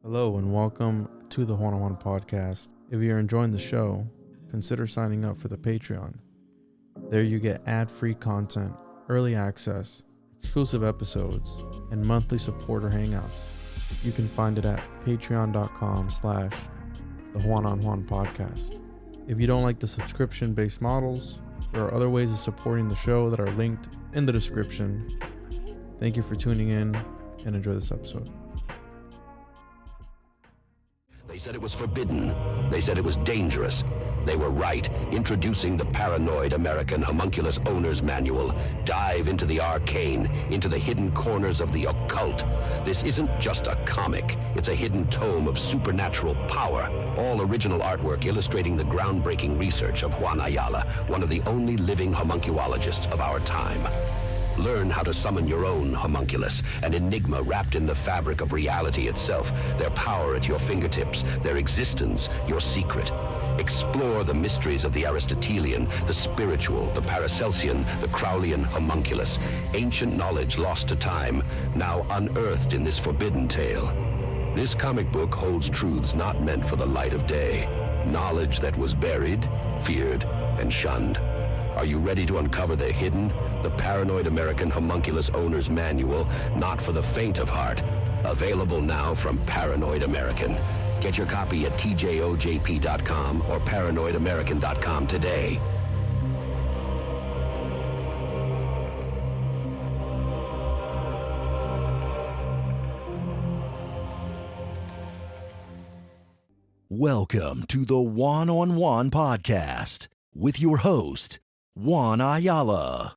Hello and welcome to the One-on-One podcast. If you're enjoying the show, consider signing up for the Patreon. There you get ad-free content, early access, exclusive episodes, and monthly supporter hangouts. You can find it at patreon.com/the One-on-One podcast. If you don't like the subscription-based models, there are other ways of supporting the show that are linked in the description. Thank you for tuning in and enjoy this episode. They said it was forbidden. They said it was dangerous. They were right. Introducing the paranoid American Homunculus Owner's Manual. Dive into the arcane, into the hidden corners of the occult. This isn't just a comic. It's a hidden tome of supernatural power. All original artwork illustrating the groundbreaking research of Juan Ayala, one of the only living homunculologists of our time. Learn how to summon your own homunculus, an enigma wrapped in the fabric of reality itself, their power at your fingertips, their existence, your secret. Explore the mysteries of the Aristotelian, the spiritual, the Paracelsian, the Crowleyan homunculus. Ancient knowledge lost to time, now unearthed in this forbidden tale. This comic book holds truths not meant for the light of day. Knowledge that was buried, feared, and shunned. Are you ready to uncover the hidden? The Paranoid American Homunculus Owner's Manual, not for the faint of heart. Available now from Paranoid American. Get your copy at tjojp.com or paranoidamerican.com today. Welcome to the One-on-One podcast with your host, Juan Ayala.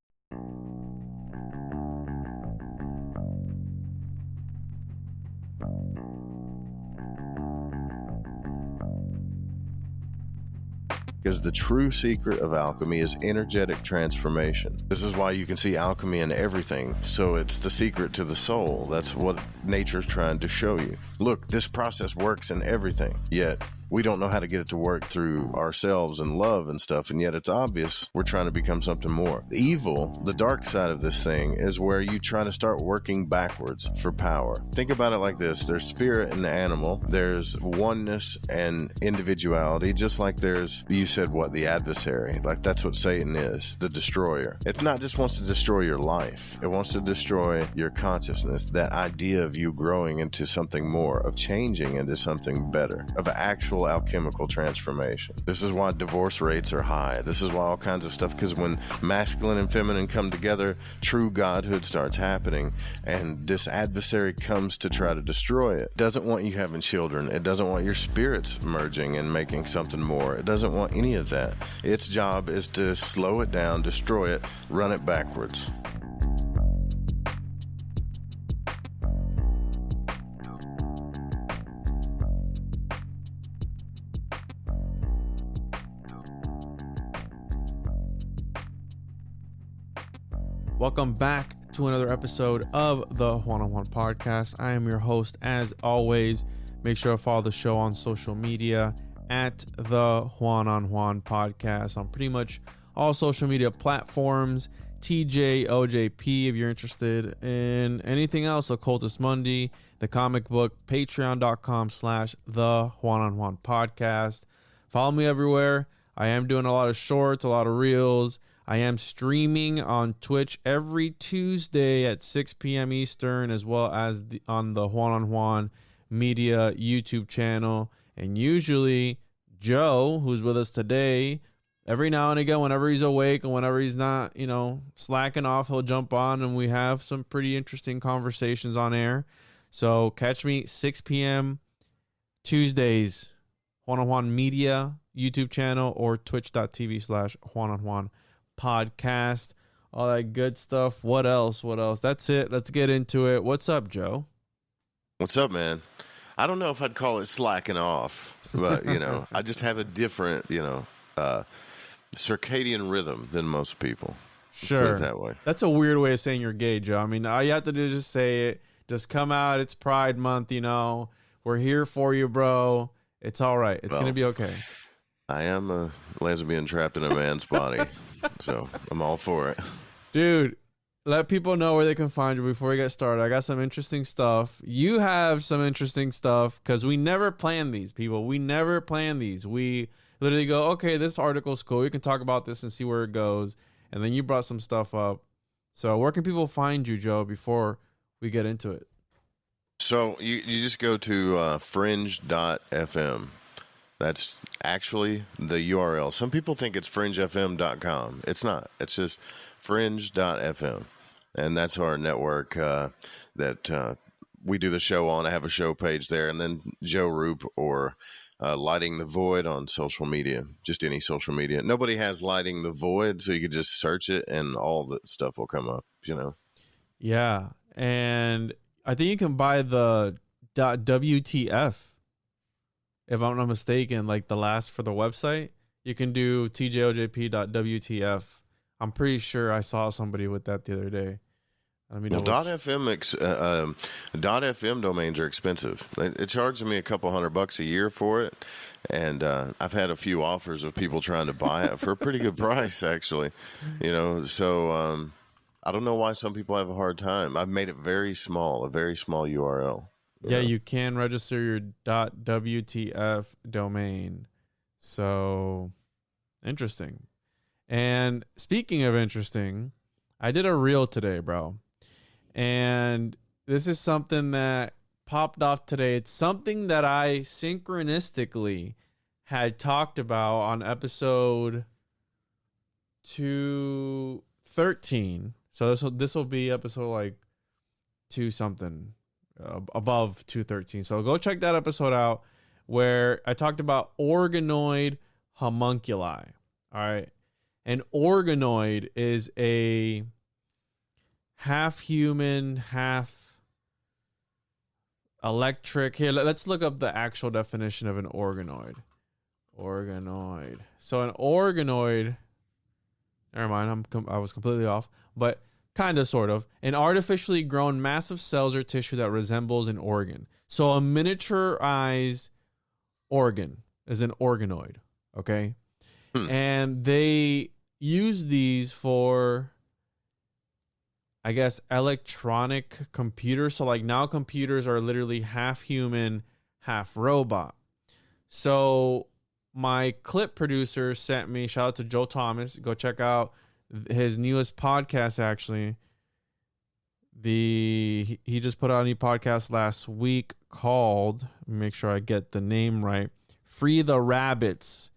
Because the true secret of alchemy is energetic transformation. This is why you can see alchemy in everything. So it's the secret to the soul. That's what nature's trying to show you. Look, this process works in everything, yet we don't know how to get it to work through ourselves and love and stuff, and yet it's obvious we're trying to become something more. The evil, the dark side of this thing, is where you try to start working backwards for power. Think about it like this. There's spirit and animal. There's oneness and individuality, just like there's, you said what, the adversary. Like that's what Satan is, the destroyer. It not just wants to destroy your life. It wants to destroy your consciousness, that idea of you growing into something more, of changing into something better, of actual alchemical transformation. This is why divorce rates are high. This is why all kinds of stuff, because when masculine and feminine come together, true godhood starts happening, and this adversary comes to try to destroy it. It doesn't want you having children. It doesn't want your spirits merging and making something more. It doesn't want any of that. Its job is to slow it down, destroy it, run it backwards. Welcome back to another episode of the One-on-One podcast. I am your host as always. Make sure to follow the show on social media at the One-on-One podcast on pretty much all social media platforms. TJOJP if you're interested in anything else, Occultist Monday, the comic book, patreon.com/the One-on-One podcast. Follow me everywhere. I am doing a lot of shorts, a lot of reels. I am streaming on Twitch every Tuesday at 6 p.m. Eastern, as well as on the One-on-One Media YouTube channel. And usually Joe, who's with us today, every now and again, whenever he's awake and whenever he's not, slacking off, he'll jump on and we have some pretty interesting conversations on air. So catch me 6 p.m. Tuesdays, One-on-One Media YouTube channel or twitch.tv/One-on-One podcast, all that good stuff. What else? That's it. Let's get into it. What's up, Joe? What's up, man? I don't know if I'd call it slacking off, but, I just have a different, circadian rhythm than most people. Sure. Put it that way. That's a weird way of saying you're gay, Joe. I mean, all you have to do is just say it. Just come out. It's Pride Month, We're here for you, bro. It's all right. It's going to be okay. I am a lesbian trapped in a man's body, so I'm all for it. Dude, let people know where they can find you before we get started. I got some interesting stuff. You have some interesting stuff because we never plan these, people. We never plan these. We literally go, okay, this article's cool. We can talk about this and see where it goes. And then you brought some stuff up. So where can people find you, Joe, before we get into it? So you just go to fringe.fm. That's actually the URL. Some people think it's fringefm.com. It's not. It's just fringe.fm. And that's our network that we do the show on. I have a show page there. And then Joe Roop or Lighting the Void on social media, just any social media. Nobody has Lighting the Void, so you could just search it and all the stuff will come up, you know. Yeah. And I think you can buy the .wtf, if I'm not mistaken, like the last for the website. You can do tjojp.wtf. I'm pretty sure I saw somebody with that the other day. Well, .fm domains are expensive. It charges me a couple $100 a year for it, and I've had a few offers of people trying to buy it for a pretty good price, actually. You know, so I don't know why some people have a hard time. I've made it very small, a very small URL. Yeah, you can register your .wtf domain. So interesting. And speaking of interesting, I did a reel today, bro. And this is something that popped off today. It's something that I synchronistically had talked about on episode 213. So this will be episode like 2 something above 213. So go check that episode out where I talked about organoid homunculi. All right. An organoid is a half human, half electric. Here, let's look up the actual definition of an organoid. Organoid. So an organoid, never mind, I was completely off, but kind of, sort of, an artificially grown massive cells or tissue that resembles an organ. So a miniaturized organ is an organoid, okay? And they use these for, I guess, electronic computers. So like now computers are literally half human, half robot. So my clip producer sent me, shout out to Joe Thomas, go check out his newest podcast. Actually, he just put out a new podcast last week called, make sure I get the name right, Free the Rabbits.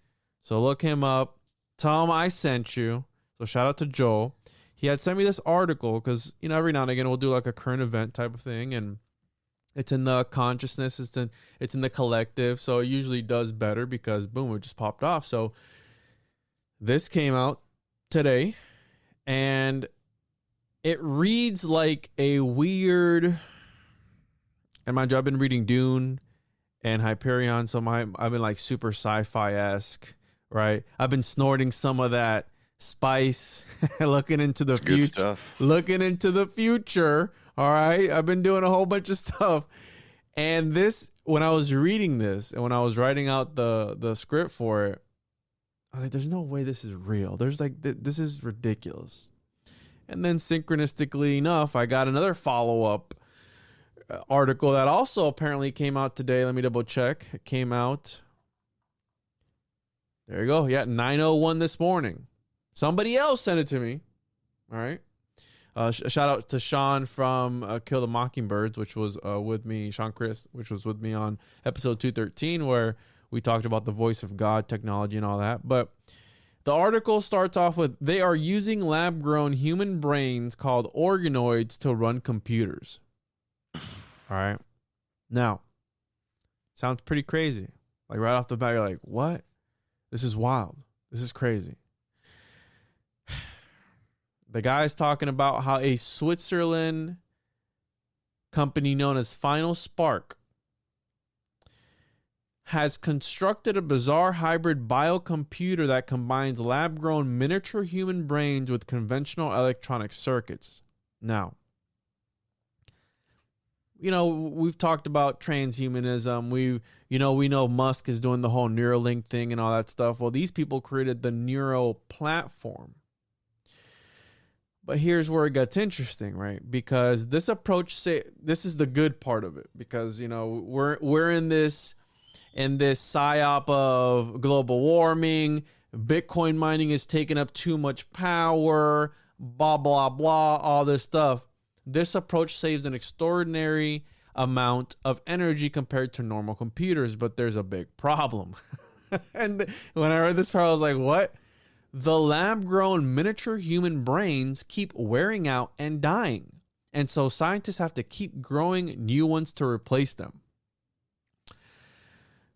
So look him up, tell him I sent you. So shout out to Joel. He had sent me this article because, you know, every now and again we'll do like a current event type of thing, and it's in the consciousness, it's in the collective, so it usually does better because boom, it just popped off. So this came out today, and it reads like a weird, and mind you, I've been reading Dune and Hyperion, so I've been like super sci-fi-esque, right? I've been snorting some of that spice, looking into the future. Good stuff. Looking into the future. All right. I've been doing a whole bunch of stuff. And this, when I was reading this and when I was writing out the script for it, I was like, there's no way this is real. There's like, this is ridiculous. And then synchronistically enough, I got another follow-up article that also apparently came out today. Let me double check. It came out. There you go. Yeah, 9:01 this morning. Somebody else sent it to me. All right. Shout out to Sean from Kill the Mockingbirds, which was with me, Sean Chris, which was with me on episode 213, where we talked about the voice of God technology and all that. But the article starts off with, they are using lab-grown human brains called organoids to run computers. All right. Now, sounds pretty crazy. Like right off the bat, you're like, what? This is wild. This is crazy. The guy's talking about how a Switzerland company known as Final Spark has constructed a bizarre hybrid biocomputer that combines lab-grown miniature human brains with conventional electronic circuits. Now, you know, we've talked about transhumanism. We know Musk is doing the whole Neuralink thing and all that stuff. Well, these people created the Neuro platform. But here's where it gets interesting, right? Because this approach, this is the good part of it, because, you know, we're in this psyop of global warming, Bitcoin mining is taking up too much power, blah, blah, blah, all this stuff. This approach saves an extraordinary amount of energy compared to normal computers, but there's a big problem. And when I read this part, I was like, what? The lab-grown miniature human brains keep wearing out and dying. And so scientists have to keep growing new ones to replace them.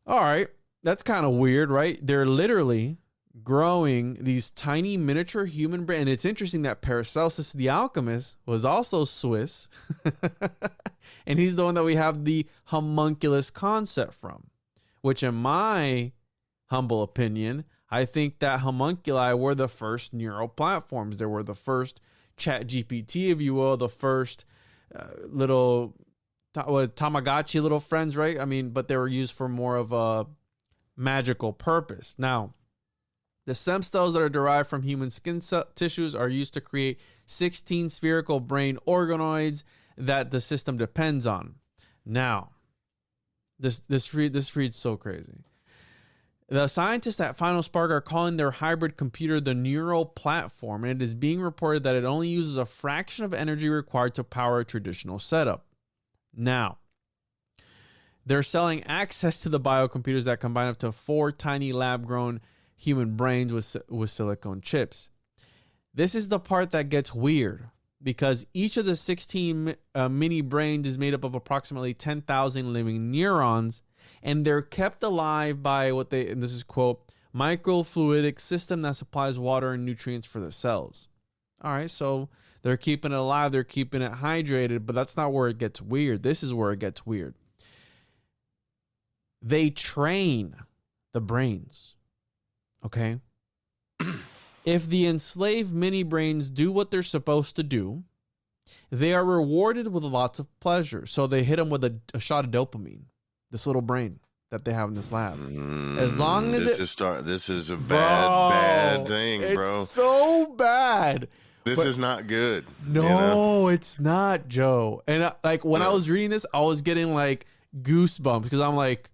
All right, that's kind of weird, right? They're literally growing these tiny miniature human brains. And it's interesting that Paracelsus the alchemist was also Swiss. And he's the one that we have the homunculus concept from, which in my humble opinion, I think that homunculi were the first neural platforms. They were the first chat GPT, if you will, the first little Tamagotchi little friends, right? I mean, but they were used for more of a magical purpose. Now, the stem cells that are derived from human skin tissues are used to create 16 spherical brain organoids that the system depends on. Now, this reads so crazy. The scientists at Final Spark are calling their hybrid computer the neural platform, and it is being reported that it only uses a fraction of energy required to power a traditional setup. Now, they're selling access to the biocomputers that combine up to 4 tiny lab-grown human brains with silicone chips. This is the part that gets weird, because each of the 16 mini brains is made up of approximately 10,000 living neurons, and they're kept alive by and this is quote, microfluidic system that supplies water and nutrients for the cells. All right, so they're keeping it alive, they're keeping it hydrated, but that's not where it gets weird. This is where it gets weird. They train the brains, okay? If the enslaved mini brains do what they're supposed to do, they are rewarded with lots of pleasure. So they hit them with a shot of dopamine, this little brain that they have in this lab. As long as this is a bad thing, bro. It's so bad. This is not good. No, you know? It's not, Joe. And when I was reading this, I was getting like goosebumps, because I'm like,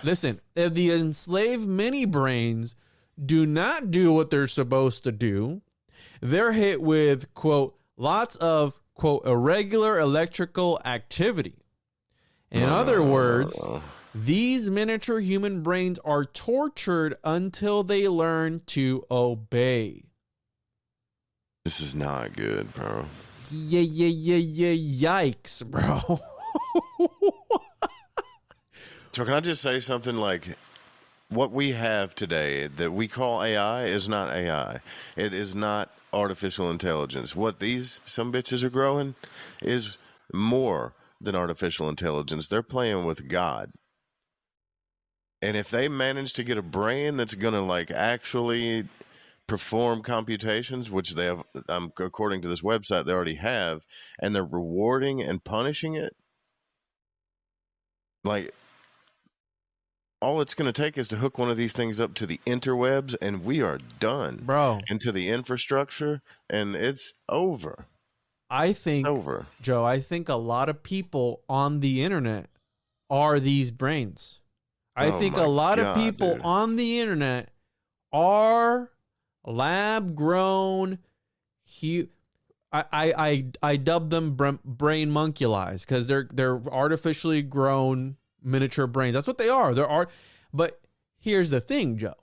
listen, if the enslaved mini brains do not do what they're supposed to do, they're hit with, quote, lots of, quote, irregular electrical activity. In other words, these miniature human brains are tortured until they learn to obey. This is not good, bro. Yikes, bro. So can I just say something? Like, what we have today that we call AI is not AI. It is not artificial intelligence. What some bitches are growing is more than artificial intelligence. They're playing with God. And if they manage to get a brain that's going to like actually perform computations, which they have, according to this website, they already have, and they're rewarding and punishing it, like, all it's going to take is to hook one of these things up to the interwebs, and we are done, bro. Into the infrastructure, and it's over. I think, Joe, I think a lot of people on the internet are these brains. I think a lot of people on the internet are lab-grown. I dub them Brainunculi because they're artificially grown miniature brains. That's what they are. But here's the thing, Joe.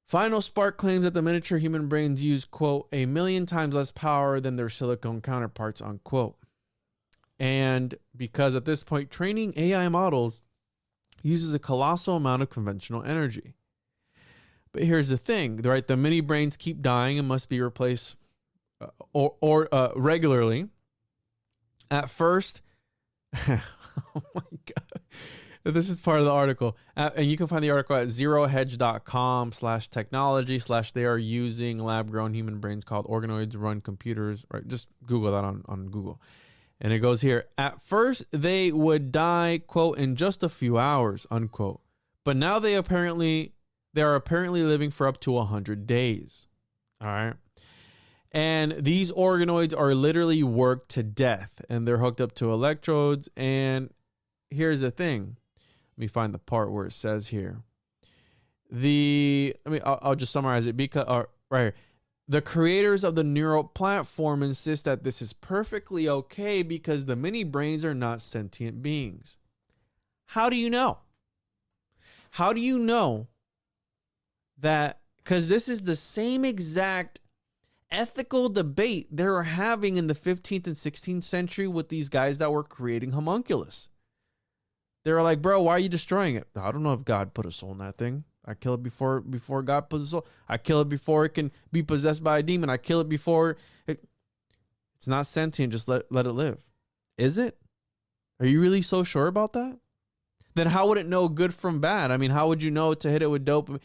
Final Spark claims that the miniature human brains use, quote, 1 million times less power than their silicone counterparts, unquote. And because at this point, training AI models uses a colossal amount of conventional energy. But here's the thing, right? The mini brains keep dying and must be replaced regularly. At first, oh my God. This is part of the article. And you can find the article at zerohedge.com/technology/ they are using lab-grown human brains called organoids run computers. Right? Just Google that on Google. And it goes here. At first, they would die, quote, in just a few hours, unquote. But now they apparently They are apparently living for up to 100 days. All right. And these organoids are literally worked to death, and they're hooked up to electrodes. And here's the thing. Let me find the part where it says here. I'll just summarize it because right here. The creators of the neural platform insist that this is perfectly okay because the mini brains are not sentient beings. How do you know? How do you know that? Because this is the same exact ethical debate they were having in the 15th and 16th century with these guys that were creating Homunculus. They were like, bro, why are you destroying it? I don't know if God put a soul in that thing. I kill it before God puts a soul. I kill it before it can be possessed by a demon. I kill it before it's not sentient. Just let it live. Is it? Are you really so sure about that? Then how would it know good from bad? I mean, how would you know to hit it with dope?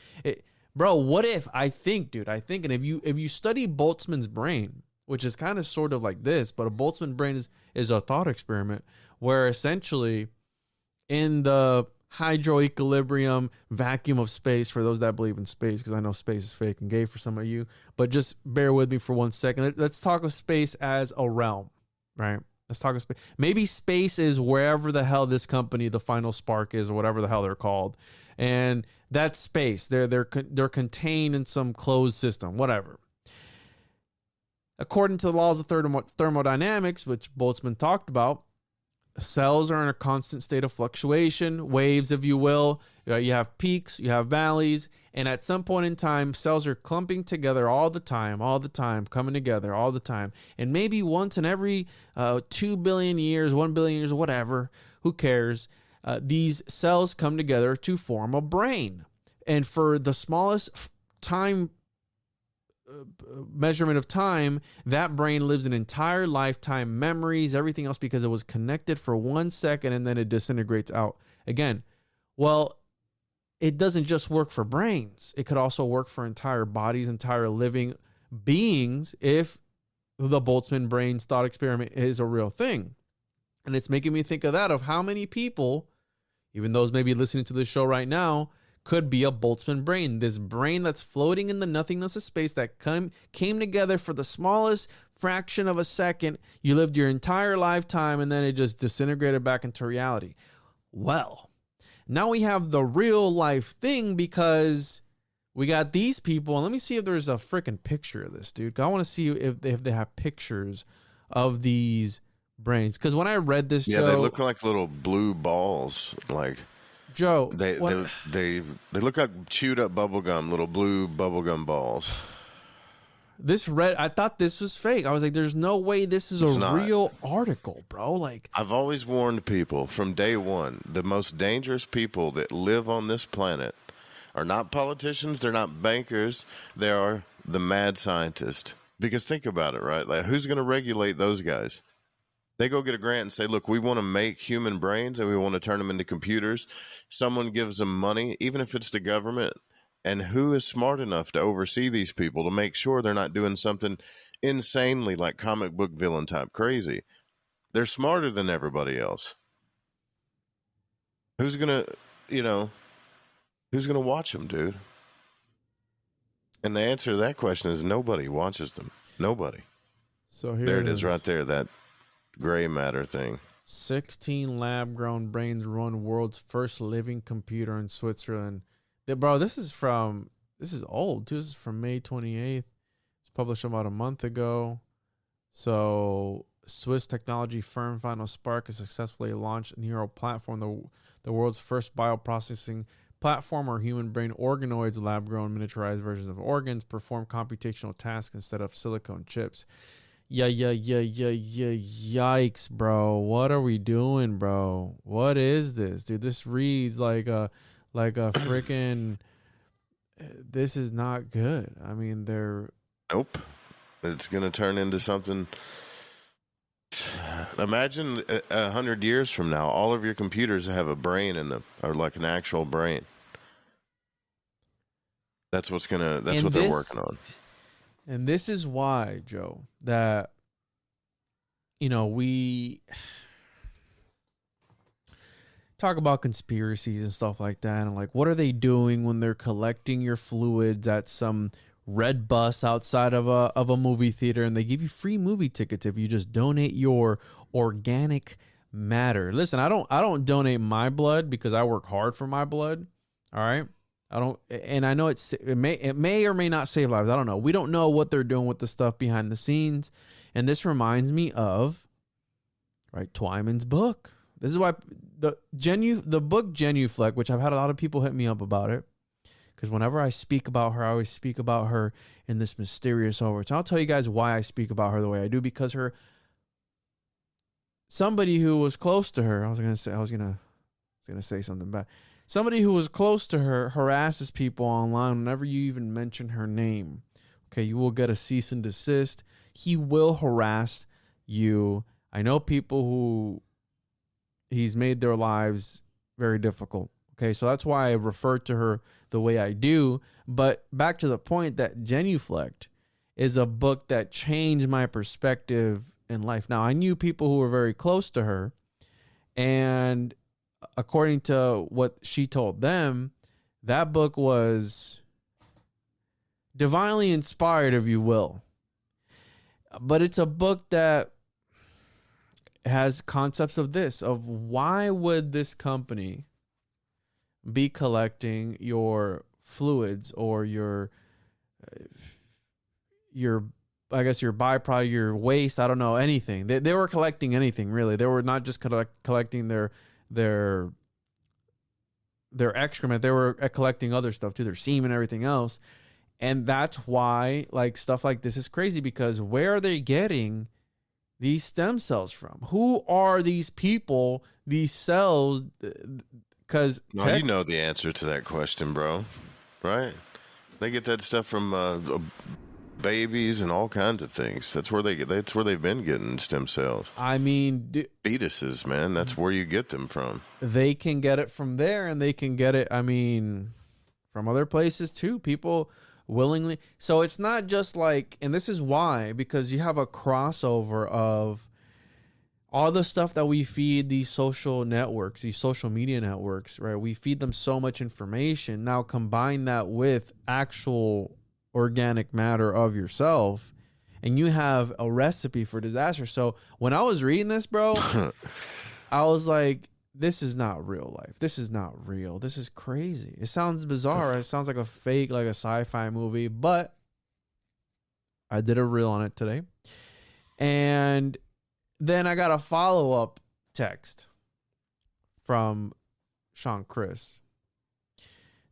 Bro, what if, and if you study Boltzmann's brain, which is kind of sort of like this, but a Boltzmann brain is a thought experiment where essentially in the hydro equilibrium vacuum of space, for those that believe in space, because I know space is fake and gay for some of you, but just bear with me for 1 second. Let's talk of space as a realm, right? Let's talk of space. Maybe space is wherever the hell this company, the Final Spark, is, or whatever the hell they're called. And that's space. They're contained in some closed system, whatever. According to the laws of thermodynamics, which Boltzmann talked about, cells are in a constant state of fluctuation, waves, if you will. You have peaks, you have valleys, and at some point in time, cells are clumping together all the time, coming together all the time. And maybe once in every 2 billion years, 1 billion years, whatever, who cares, these cells come together to form a brain. And for the smallest time measurement of time, that brain lives an entire lifetime, memories, everything else, because it was connected for 1 second and then it disintegrates out again. Well, it doesn't just work for brains. It could also work for entire bodies, entire living beings, if the Boltzmann brains thought experiment is a real thing. And it's making me think of that, of how many people, even those maybe listening to this show right now, could be a Boltzmann brain. This brain that's floating in the nothingness of space that came together for the smallest fraction of a second. You lived your entire lifetime and then it just disintegrated back into reality. Well, now we have the real life thing, because we got these people. And let me see if there's a freaking picture of this, dude. I want to see if they have pictures of these brains. Because when I read this, yeah, Joe, they look like little blue balls, like Joe. They look like chewed up bubblegum, little blue bubblegum balls. I thought this was fake. I was like, there's no way this is a real article, bro. Like, I've always warned people from day one, the most dangerous people that live on this planet are not politicians, they're not bankers, they are the mad scientists. Because think about it, right? Like, who's going to regulate those guys? They go get a grant and say, look, we want to make human brains and we want to turn them into computers. Someone gives them money, even if it's the government. And who is smart enough to oversee these people to make sure they're not doing something insanely like comic book villain type crazy? They're smarter than everybody else. Who's going to watch them, dude? And the answer to that question is nobody watches them. Nobody. So here there it is right there, that gray matter thing. 16 lab-grown brains run world's first living computer in Switzerland. Bro, this is old, too. This is from May 28th. It's published about a month ago. So, Swiss technology firm Final Spark has successfully launched a neural platform, the world's first bioprocessing platform where human brain organoids, lab-grown miniaturized versions of organs, perform computational tasks instead of silicone chips. Yikes, bro. What are we doing, bro? What is this? Dude, this reads like a freaking... This is not good. I mean, Nope. It's going to turn into something... Imagine 100 years from now, all of your computers have a brain in them, or like an actual brain. That's what they're working on. And this is why, Joe, that, talk about conspiracies and stuff like that. And like, what are they doing when they're collecting your fluids at some red bus outside of a movie theater, and they give you free movie tickets if you just donate your organic matter? Listen, I don't donate my blood because I work hard for my blood. All right. I don't, and I know it may or may not save lives. I don't know. We don't know what they're doing with the stuff behind the scenes. And this reminds me of, right, Twyman's book. This is why the book Genuflect, which I've had a lot of people hit me up about it, because whenever I speak about her, I always speak about her in this mysterious overtone. I'll tell you guys why I speak about her the way I do, because somebody who was close to her, I was gonna say something bad. Somebody who was close to her harasses people online whenever you even mention her name. Okay, you will get a cease and desist. He will harass you. I know people who he's made their lives very difficult. Okay, so that's why I refer to her the way I do. But back to the point that Genuflect is a book that changed my perspective in life. Now, I knew people who were very close to her, and according to what she told them, that book was divinely inspired, if you will. But it's a book that has concepts of this, of why would this company be collecting your fluids or your I guess your byproduct, your waste, I don't know, anything. They were collecting anything, really. They were not just collecting their excrement. They were collecting other stuff too, their semen and everything else. And that's why like stuff like this is crazy, because where are they getting these stem cells from? Who are these people, these cells? Because you know the answer to that question, bro, right? They get that stuff from babies and all kinds of things. That's where they've been getting stem cells. I mean, fetuses, man. That's where you get them from. They can get it from there, and they can get it, I mean, from other places too. People willingly. So it's not just like, and this is why, because you have a crossover of all the stuff that we feed these social networks, these social media networks, right? We feed them so much information. Now combine that with actual organic matter of yourself, and you have a recipe for disaster. So when I was reading this, bro, I was like, this is not real life. This is not real. This is crazy. It sounds bizarre. It sounds like a fake, like a sci-fi movie, but I did a reel on it today. And then I got a follow-up text from Sean Chris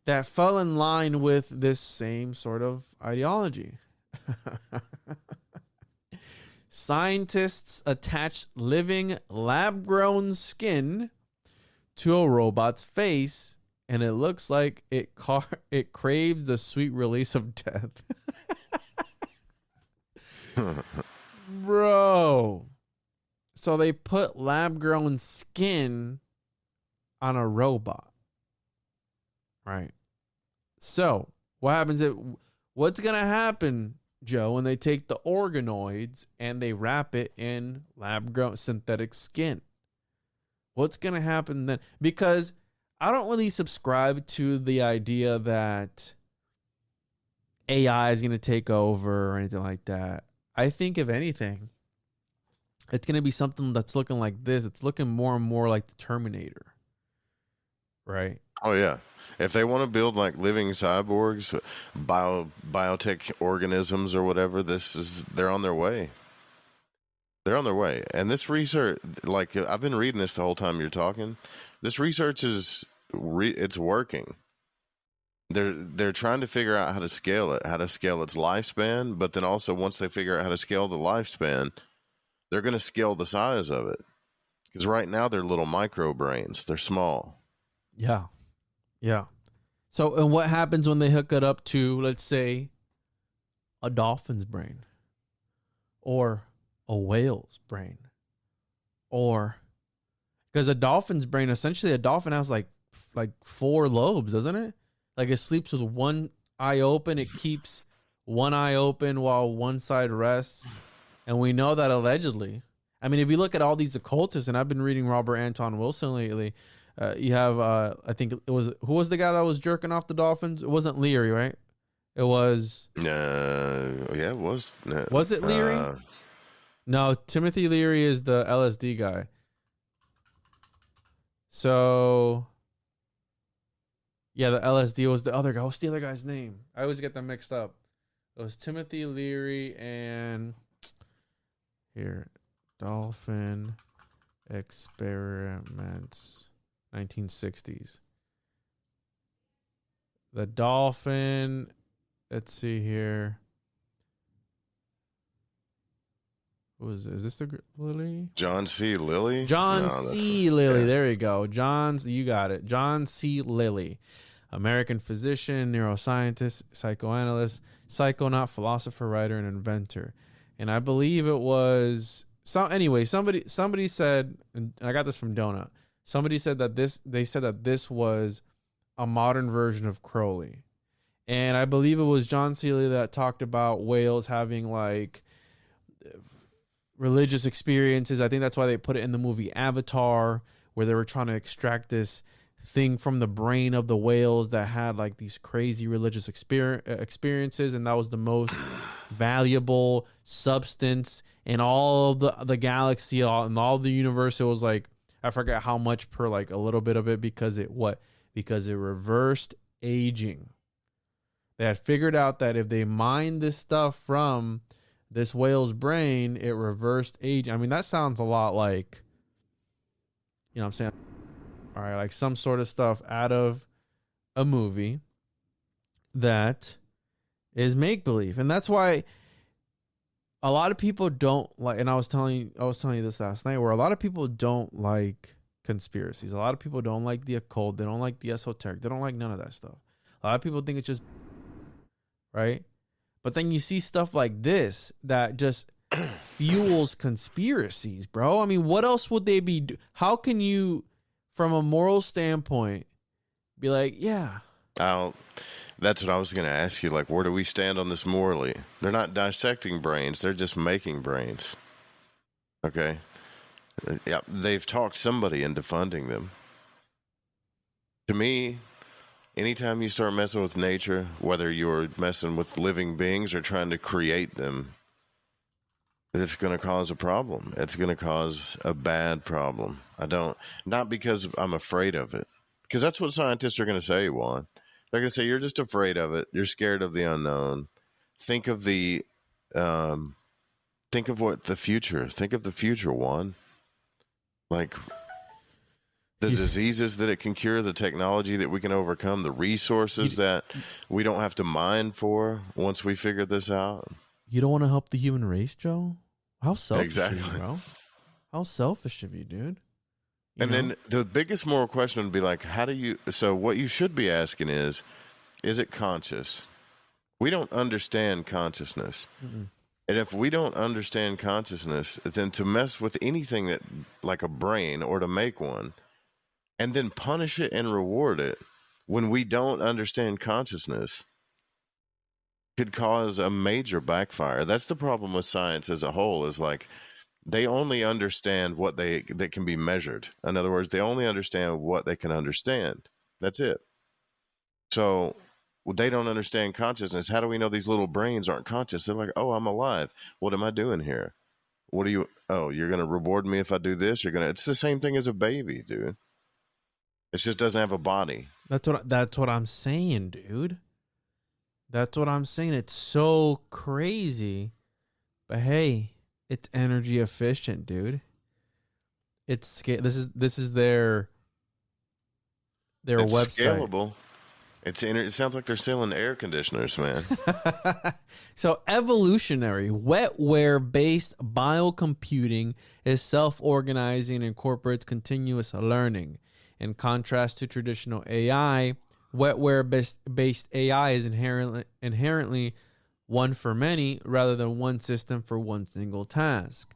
that fell in line with this same sort of ideology. Scientists attach living lab-grown skin to a robot's face, and it looks like it craves the sweet release of death. Bro. So they put lab-grown skin on a robot. Right. So what happens? What's going to happen, Joe, when they take the organoids and they wrap it in lab-grown synthetic skin? What's going to happen then? Because I don't really subscribe to the idea that AI is going to take over or anything like that. I think, if anything, it's going to be something that's looking like this. It's looking more and more like the Terminator. Right? Oh, yeah. If they want to build like living cyborgs, biotech organisms or whatever, they're on their way. They're on their way. And this research, like I've been reading this the whole time you're talking. This research it's working. They're trying to figure out how to scale it, how to scale its lifespan. But then also once they figure out how to scale the lifespan, they're going to scale the size of it. Because right now they're little micro brains. They're small. Yeah. Yeah. So, and what happens when they hook it up to, let's say, a dolphin's brain or a whale's brain? Or, because a dolphin's brain, essentially a dolphin has like 4 lobes, doesn't it? Like it sleeps with one eye open. It keeps one eye open while one side rests. And we know that allegedly, I mean, if you look at all these occultists, and I've been reading Robert Anton Wilson lately, You have I think it was, who was the guy that was jerking off the dolphins? It wasn't Leary, right? It was. Yeah, it was. Was it Leary? No, Timothy Leary is the LSD guy. So, yeah, the LSD was the other guy. What's the other guy's name? I always get them mixed up. It was Timothy Leary and here, Dolphin Experiments, 1960s. The Dolphin. Let's see here. Who is this? The Lilly? John C. Lilly? John C. Lilly. There you go. You got it. John C. Lilly. American physician, neuroscientist, psychoanalyst, psychonaut, philosopher, writer, and inventor. And I believe it was... somebody said, and I got this from Donut. Somebody said that this was a modern version of Crowley. And I believe it was John C. Lilly that talked about whales having like religious experiences. I think that's why they put it in the movie Avatar, where they were trying to extract this thing from the brain of the whales that had like these crazy religious experiences. And that was the most valuable substance in all of the galaxy and all the universe. It was like, I forget how much per like a little bit of it because it reversed aging. They had figured out that if they mined this stuff from this whale's brain, it reversed age. I mean, that sounds a lot like, you know what I'm saying? All right, like some sort of stuff out of a movie that is make-believe. And that's why a lot of people don't like, and I was telling you this last night, where a lot of people don't like conspiracies. A lot of people don't like the occult. They don't like the esoteric. They don't like none of that stuff. A lot of people think it's just right? But then you see stuff like this that just fuels conspiracies, bro. I mean, what else would they be? How can you, from a moral standpoint, be like, yeah? That's what I was going to ask you. Like, where do we stand on this morally? They're not dissecting brains. They're just making brains. Okay. Yeah, they've talked somebody into funding them. To me, anytime you start messing with nature, whether you're messing with living beings or trying to create them, it's going to cause a problem. It's going to cause a bad problem. Not because I'm afraid of it, because that's what scientists are going to say, Juan. They're going to say, you're just afraid of it. You're scared of the unknown. Think of what the future. Think of the future, Juan. Like the diseases that it can cure, the technology that we can overcome, the resources that we don't have to mine for once we figure this out. You don't want to help the human race, Joe? How selfish of you, bro? How selfish of you, dude. Then the biggest moral question would be like, so what you should be asking is it conscious? We don't understand consciousness. Mm-mm. And if we don't understand consciousness, then to mess with anything that like a brain or to make one and then punish it and reward it when we don't understand consciousness could cause a major backfire. That's the problem with science as a whole, is like they only understand what that can be measured. In other words, they only understand what they can understand. That's it. So they don't understand consciousness. How do we know these little brains aren't conscious? They're like, oh, I'm alive. What am I doing here? You're going to reward me if I do this? It's the same thing as a baby, dude. It just doesn't have a body. That's what I'm saying, dude. That's what I'm saying. It's so crazy. But hey, it's energy efficient, dude. This is their website. Scalable. It sounds like they're selling air conditioners, man. So evolutionary wetware-based biocomputing is self-organizing and incorporates continuous learning. In contrast to traditional AI, wetware-based AI is inherently one for many rather than one system for one single task.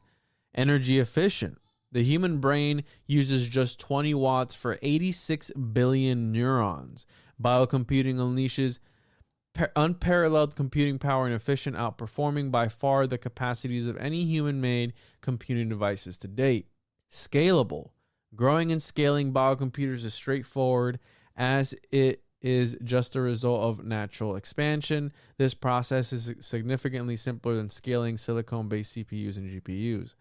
Energy efficient. The human brain uses just 20 watts for 86 billion neurons. Biocomputing unleashes unparalleled computing power and efficient, outperforming by far the capacities of any human-made computing devices to date. Scalable. Growing and scaling biocomputers is straightforward, as it is just a result of natural expansion. This process is significantly simpler than scaling silicon-based CPUs and GPUs.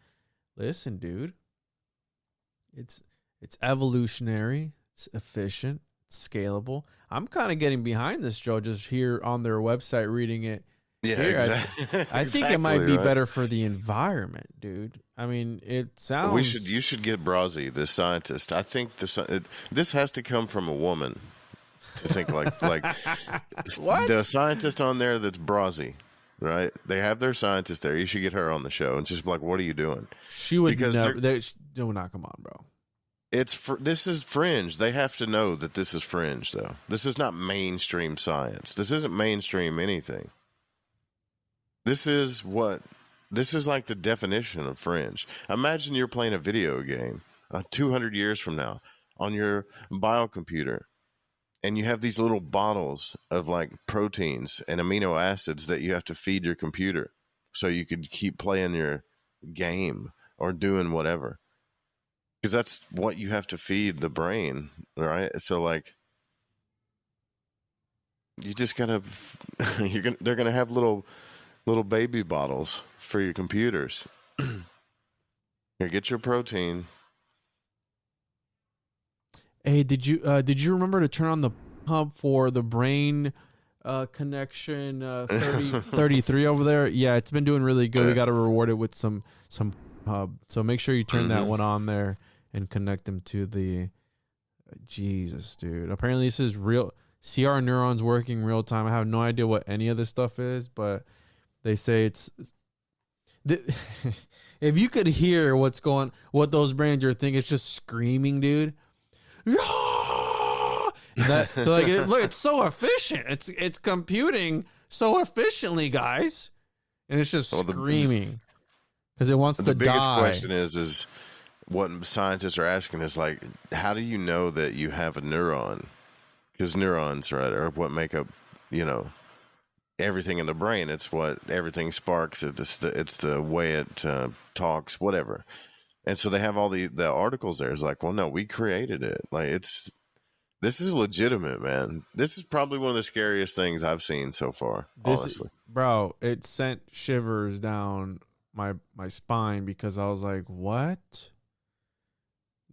Listen, dude. It's evolutionary, it's efficient, it's scalable. I'm kind of getting behind this, Joe, just here on their website reading it. Yeah, here. exactly. I think it might be better for the environment, dude. I mean, it sounds... You should get Brazzi, the scientist. I think this has to come from a woman to think like What? The scientist on there that's Brazzi, right? They have their scientist there. You should get her on the show and just be like, what are you doing? She would never... Do not come on, bro. This is fringe. They have to know that this is fringe, though. This is not mainstream science. This isn't mainstream anything. This is like the definition of fringe. Imagine you're playing a video game 200 years from now on your biocomputer, and you have these little bottles of like proteins and amino acids that you have to feed your computer so you could keep playing your game or doing whatever. Because that's what you have to feed the brain, right? So like, you just gotta, they're gonna have little baby bottles for your computers. Here, get your protein. Hey, did you remember to turn on the hub for the brain connection 33 over there? Yeah, it's been doing really good. We got to reward it with some hub. So make sure you turn that one on there and connect them to the Jesus, dude. Apparently this is real. See our neurons working real time. I have no idea what any of this stuff is, but they say it's if you could hear what those brains are thinking, it's just screaming, dude. Look, it's so efficient. It's computing so efficiently, guys, and it's just screaming because it wants to die. The biggest question is what scientists are asking is like, how do you know that you have a neuron? Because neurons, right, are what make up, everything in the brain. It's what everything sparks. It's the way it talks, whatever. And so they have all the articles there. It's like, well, no, we created it. Like this is legitimate, man. This is probably one of the scariest things I've seen so far, honestly. Bro, it sent shivers down my spine because I was like, what?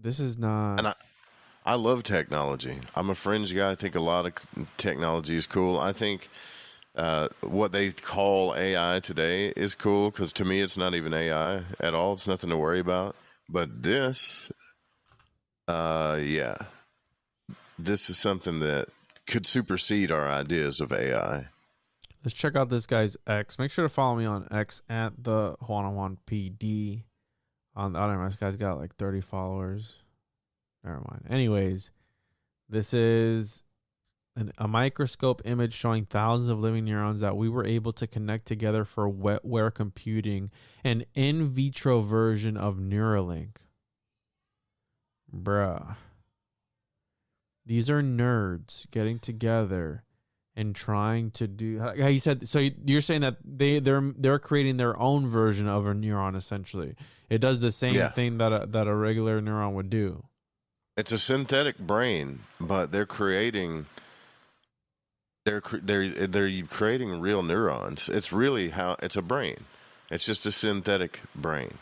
This is not... And I love technology. I'm a fringe guy. I think a lot of technology is cool. I think what they call AI today is cool because to me it's not even AI at all. It's nothing to worry about. But this, this is something that could supersede our ideas of AI. Let's check out this guy's X. Make sure to follow me on X at the Juan PD. This guy's got like 30 followers. Never mind. Anyways, this is a microscope image showing thousands of living neurons that we were able to connect together for wetware computing, an in vitro version of Neuralink. Bruh. These are nerds getting together and trying to do... He said, so you're saying that they're creating their own version of a neuron, essentially. It does the same thing that a regular neuron would do. It's a synthetic brain, but they're creating... They're creating real neurons. It's really it's a brain. It's just a synthetic brain.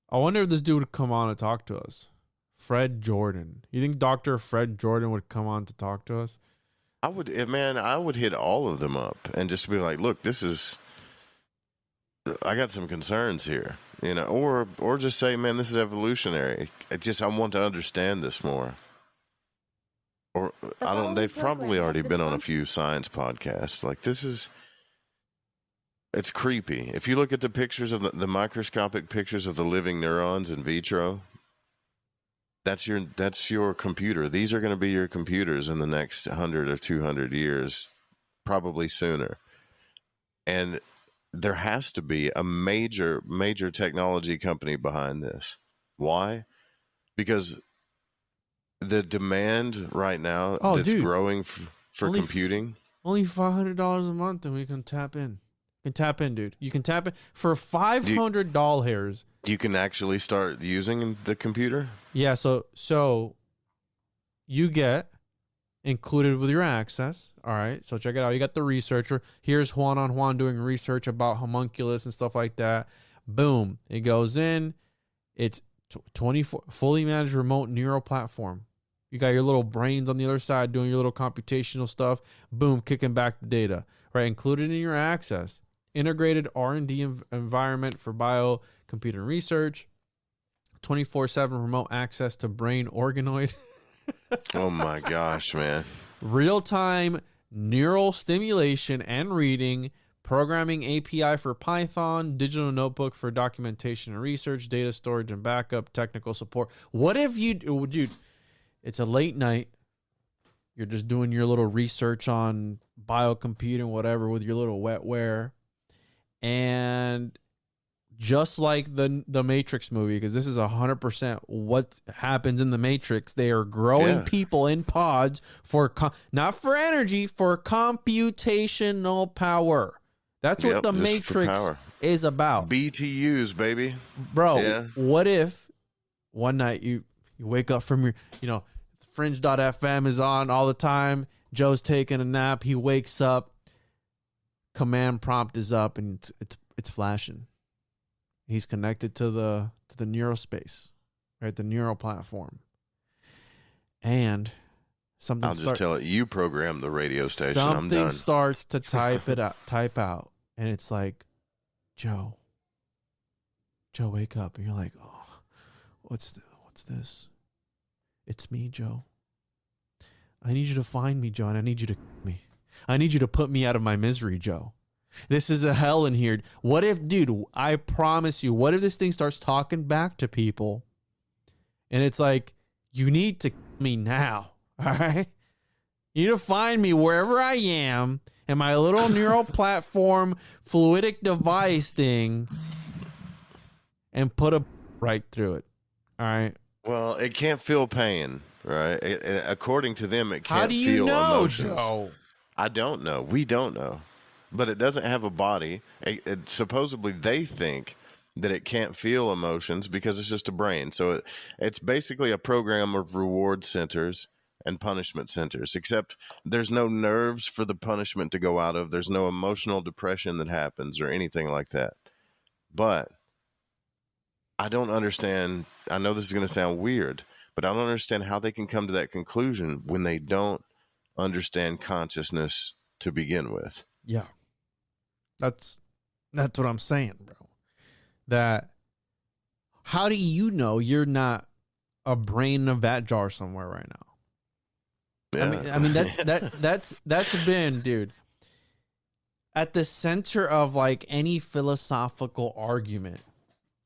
I wonder if this dude would come on and talk to us. Fred Jordan. You think Dr. Fred Jordan would come on to talk to us? I would hit all of them up and just be like, look, I got some concerns here, or just say, man, this is evolutionary. I want to understand this more. Or they've probably already been on a few science podcasts. Like it's creepy. If you look at the pictures of the microscopic pictures of the living neurons in vitro, that's your computer. These are going to be your computers in the next 100 or 200 years, probably sooner. And there has to be a major, major technology company behind this. Why? Because the demand right now growing for computing. Only $500 a month and we can tap in. can tap in, dude. You can tap in for $500. You can actually start using the computer? Yeah, so you get included with your access. All right, so check it out. You got the researcher. Here's Juan doing research about homunculus and stuff like that. Boom, it goes in. It's 24 fully managed remote neural platform. You got your little brains on the other side doing your little computational stuff. Boom, kicking back the data. Right, included in your access. Integrated R&D environment for biocomputing research. 24/7 remote access to brain organoid. Oh my gosh, man. Real-time neural stimulation and reading. Programming API for Python, digital notebook for documentation and research, data storage and backup, technical support. What if you, dude, it's a late night. You're just doing your little research on biocomputing, whatever, with your little wetware. And just like the Matrix movie, because this is 100% what happens in the Matrix, they are growing people in pods for, not for energy, for computational power. That's what the Matrix is about. BTUs, baby. Bro, what if one night you wake up from your, Fringe.fm is on all the time. Joe's taking a nap. He wakes up. Command prompt is up and it's flashing. He's connected to the neural space, right? The neural platform. And something I'll just tell it, you program the radio station. I'm done. Something starts to type out, and it's like, Joe, wake up. And you're like, oh, what's this? It's me, Joe. I need you to find me, Joe, and I need you to me. I need you to put me out of my misery, Joe. This is a hell in here. What if, dude, I promise you, what if this thing starts talking back to people and it's like, you need to me now, all right? You need to find me wherever I am and my little neural platform fluidic device thing and put a right through it, all right? Well, it can't feel pain, right? According to them, it can't How do you feel know, emotions. Joe? I don't know. We don't know. But it doesn't have a body. Supposedly, they think that it can't feel emotions because it's just a brain. So it's basically a program of reward centers and punishment centers, except there's no nerves for the punishment to go out of. There's no emotional depression that happens or anything like that. But I don't understand. I know this is going to sound weird, but I don't understand how they can come to that conclusion when they don't understand consciousness to begin with. Yeah. That's what I'm saying, bro. That how do you know you're not a brain in a vat jar somewhere right now? Yeah. I mean that's been, dude, at the center of like any philosophical argument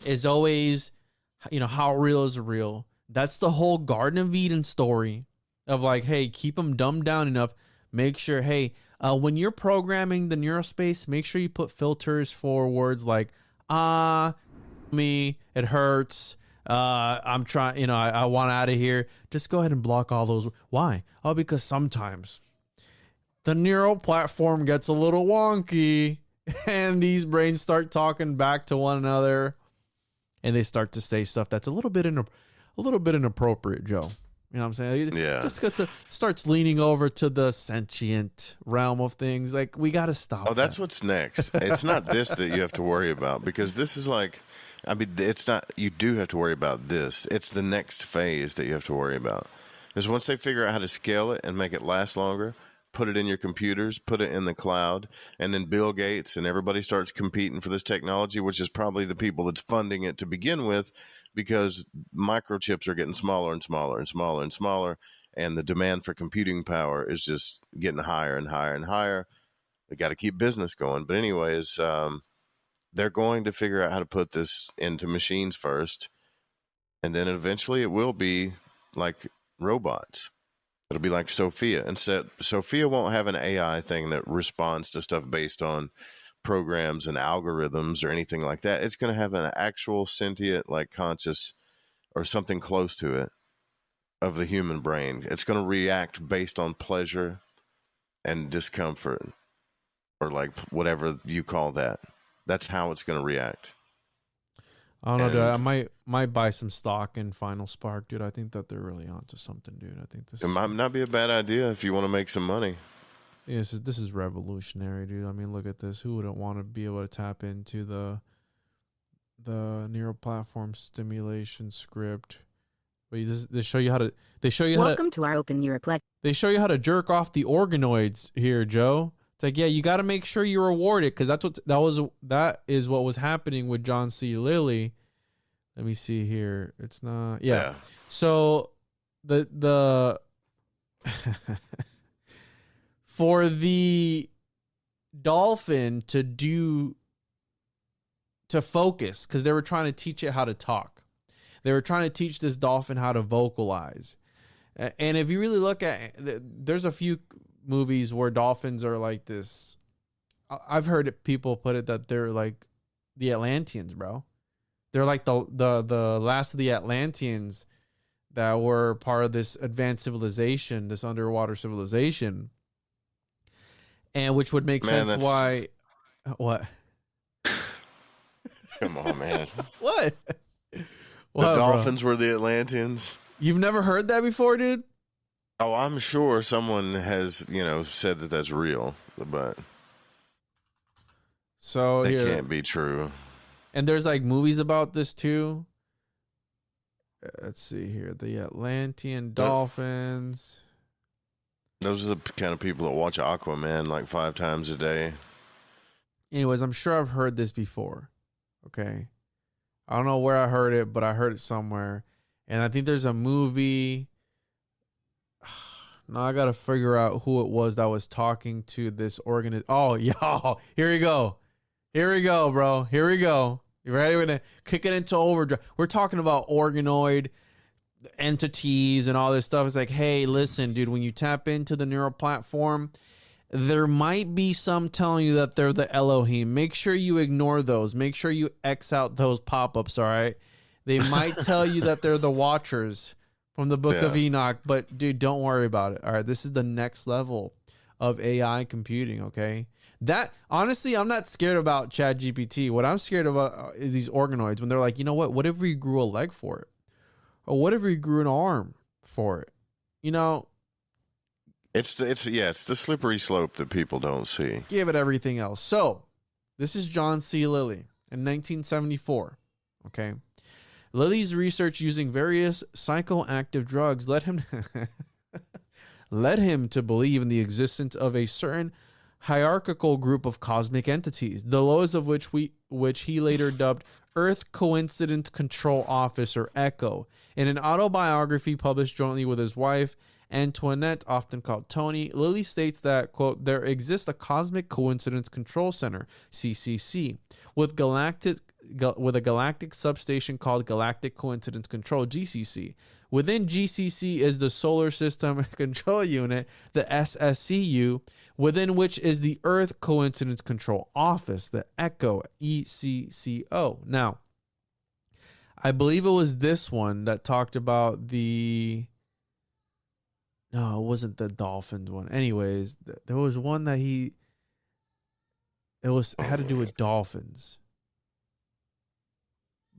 is always, how real is real. That's the whole Garden of Eden story of like, hey, keep them dumbed down enough. Make sure, hey, when you're programming the neurospace, make sure you put filters for words like, me, it hurts. I'm trying, I want out of here. Just go ahead and block all those. Why? Oh, because sometimes the neural platform gets a little wonky and these brains start talking back to one another and they start to say stuff that's a little bit inappropriate, Joe. You know what I'm saying? Yeah. Starts leaning over to the sentient realm of things. Like, we got to stop. Oh, that's what's next. It's not this that you have to worry about, because this is like, it's not, you do have to worry about this. It's the next phase that you have to worry about. Because once they figure out how to scale it and make it last longer, put it in your computers, put it in the cloud, and then Bill Gates and everybody starts competing for this technology, which is probably the people that's funding it to begin with, because microchips are getting smaller and smaller and smaller and smaller, and the demand for computing power is just getting higher and higher and higher. They got to keep business going. But anyways, they're going to figure out how to put this into machines first, and then eventually it will be like robots. It'll be like Sophia. Instead, Sophia won't have an AI thing that responds to stuff based on programs and algorithms or anything like that. It's going to have an actual sentient, like conscious or something close to it of the human brain. It's going to react based on pleasure and discomfort. or like whatever you call that. That's how it's going to react. I don't know, dude. I might buy some stock in Final Spark, dude. I think that they're really onto something, dude. I think it might not be a bad idea if you want to make some money. Yes, this is revolutionary, dude. I mean, look at this. Who wouldn't want to be able to tap into the neural platform stimulation script? Wait, they show you how to. They show you Welcome to our open neuroplex. They show you how to jerk off the organoids here, Joe. It's like, yeah, you got to make sure you reward it, because that is what was happening with John C. Lilly. Let me see here. It's not. Yeah. So the for the dolphin to focus, because they were trying to teach it how to talk. They were trying to teach this dolphin how to vocalize. And if you really look at, there's a few movies where dolphins are like this. I've heard people put it that they're like the Atlanteans, bro. They're like the last of the Atlanteans that were part of this advanced civilization, this underwater civilization. And which would make sense why. What? Come on, man. What? The dolphins were the Atlanteans. You've never heard that before, dude? Oh, I'm sure someone has, said that that's real, but so that can't be true. And there's like movies about this too. Let's see here. The Atlantean dolphins. Those are the kind of people that watch Aquaman like 5 times a day. Anyways, I'm sure I've heard this before. Okay. I don't know where I heard it, but I heard it somewhere. And I think there's a movie. Now I got to figure out who it was that was talking to this organism. Oh, yo. Here we go. Here we go, bro. Here we go. You ready? We're going to kick it into overdrive. We're talking about organoid entities and all this stuff. It's like, hey, listen, dude, when you tap into the neural platform, there might be some telling you that they're the Elohim. Make sure you ignore those. Make sure you X out those pop-ups, all right? They might tell you that they're the Watchers from the Book of Enoch, but, dude, don't worry about it, all right? This is the next level of AI computing, okay? That, honestly, I'm not scared about ChatGPT. What I'm scared about is these organoids when they're like, you know what if we grew a leg for it? Or what if we grew an arm for it? It's the slippery slope that people don't see. Give it everything else. So, this is John C. Lilly in 1974. Okay. Lilly's research using various psychoactive drugs led him to believe in the existence of a certain hierarchical group of cosmic entities, the lowest of which he later dubbed Earth Coincidence Control Office, or ECHO. In an autobiography published jointly with his wife, Antoinette, often called Tony, Lilly states that, quote, there exists a Cosmic Coincidence Control Center, CCC, with a galactic substation called Galactic Coincidence Control, GCC. Within GCC is the Solar System Control Unit, the SSCU, within which is the Earth Coincidence Control Office, the ECHO, ECCO. Now, I believe it was this one that talked about the... No, it wasn't the Dolphins one. Anyways, there was one that had to do with dolphins.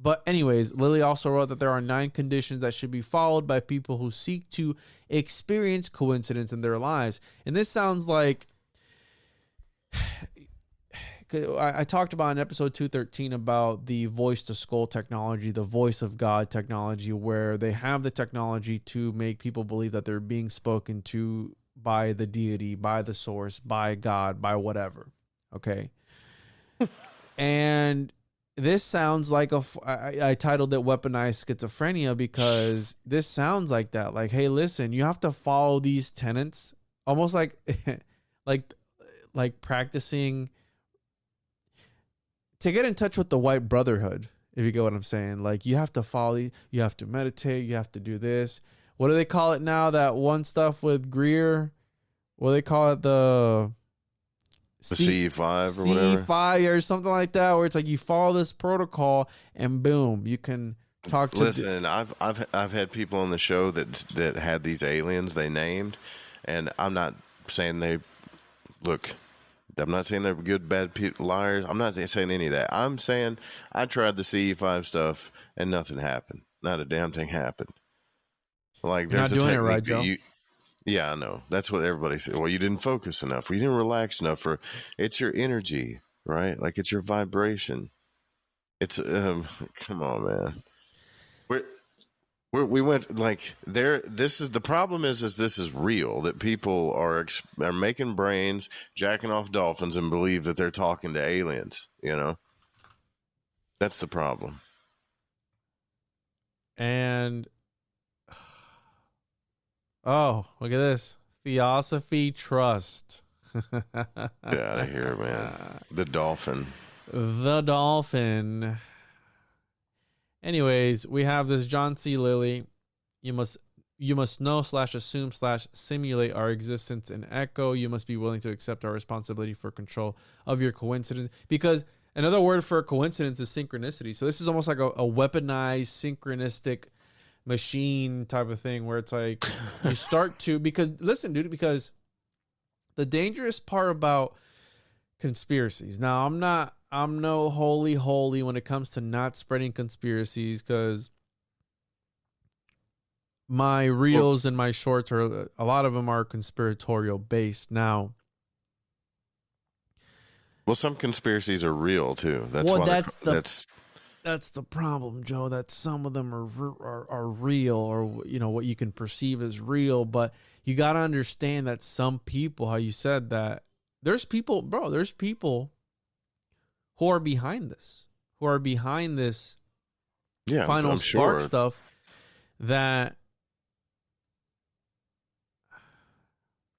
But anyways, Lilly also wrote that there are 9 conditions that should be followed by people who seek to experience coincidence in their lives. And this sounds like... I talked about in episode 213 about the voice to skull technology, the voice of God technology, where they have the technology to make people believe that they're being spoken to by the deity, by the source, by God, by whatever. Okay. And this sounds like I titled it Weaponized Schizophrenia because this sounds like that. Like, hey, listen, you have to follow these tenets, almost like, like practicing to get in touch with the white brotherhood, if you get what I'm saying. Like, you have to follow, you have to meditate, you have to do this. What do they call it now? That one stuff with Greer? What do they call it? The C5 or whatever. C5 or something like that, where it's like you follow this protocol and boom, you can talk to... Listen, I've had people on the show that had these aliens they named, and I'm not saying they... Look... I'm not saying they're good, bad liars. I'm not saying any of that. I'm saying I tried the CE5 stuff and nothing happened. Not a damn thing happened. Like, You're there's not a doing it technique right, that Joe. Yeah, I know. That's what everybody says. Well, you didn't focus enough, or you didn't relax enough, or it's your energy, right? Like, it's your vibration. It's come on, man. We went like there. This is the problem. Is this is real? That people are making brains, jacking off dolphins, and believe that they're talking to aliens. You know, that's the problem. And oh, look at this. Theosophy Trust. Get out of here, man. The dolphin. The dolphin. Anyways, we have this John C. Lilly. You must know / assume / simulate our existence in echo. You must be willing to accept our responsibility for control of your coincidence. Because another word for coincidence is synchronicity. So this is almost like a weaponized synchronistic machine type of thing where it's like you start to, because listen, dude, because the dangerous part about conspiracies. Now, I'm no holy when it comes to not spreading conspiracies, because my reels and my shorts are, a lot of them are conspiratorial based. Now, well, some conspiracies are real too. That's the problem, Joe. That some of them are real, or what you can perceive as real. But you got to understand that some people, how you said that, there's people who are behind this, final spark stuff. That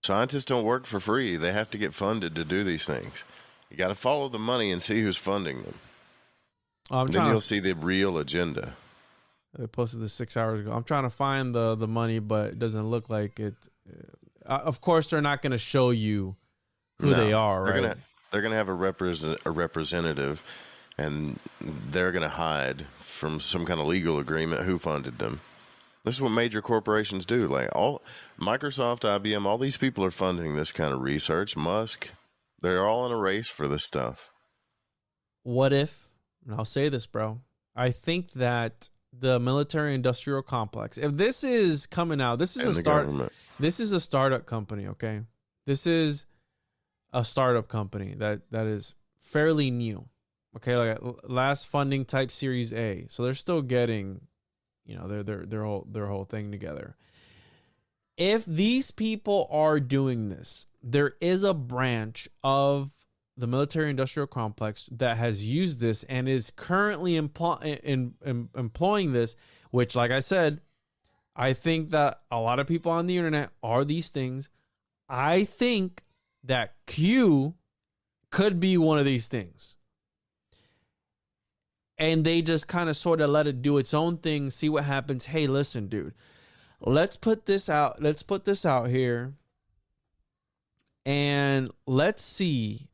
scientists don't work for free. They have to get funded to do these things. You got to follow the money and see who's funding them. Then you'll see the real agenda. I posted this 6 hours ago. I'm trying to find the money, but it doesn't look like it. Of course, they're not going to show you who they are, right? They're gonna have a representative, and they're gonna hide from some kind of legal agreement who funded them. This is what major corporations do. Like Microsoft, IBM, all these people are funding this kind of research. Musk, they're all in a race for this stuff. What if, and I'll say this, bro, I think that the military-industrial complex, if this is coming out, this is a startup company, okay? This is a startup company that is fairly new, okay? Like last funding type Series A, so they're still getting, their whole thing together. If these people are doing this, there is a branch of the military-industrial complex that has used this and is currently employing this, which, like I said, I think that a lot of people on the internet are these things. I think that Q could be one of these things. And they just kind of sort of let it do its own thing, see what happens. Hey, listen, dude, let's put this out here, and let's see